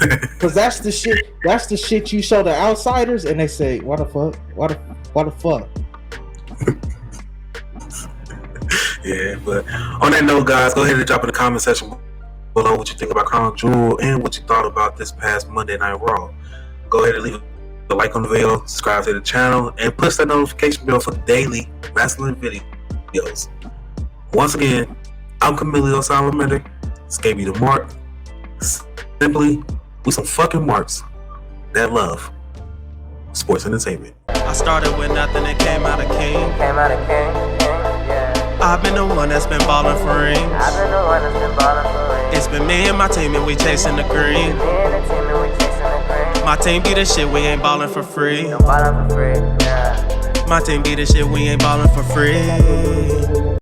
Because that's the shit you show the outsiders and they say, what the fuck? Yeah, but on that note, guys, go ahead and drop in the comment section below what you think about Crown Jewel and what you thought about this past Monday Night Raw. Go ahead and leave a like on the video, subscribe to the channel, and push that notification bell for daily wrestling videos. Once again, I'm Camilio Salamander, Scabby the Mark. Simply, we some fucking marks that love sports entertainment. I started with nothing and came out of king. I've been the one that's been ballin' for rings. It's been me and my team and we chasing the green. My team be the shit, we ain't ballin' for free. My team be the shit, we ain't ballin' for free.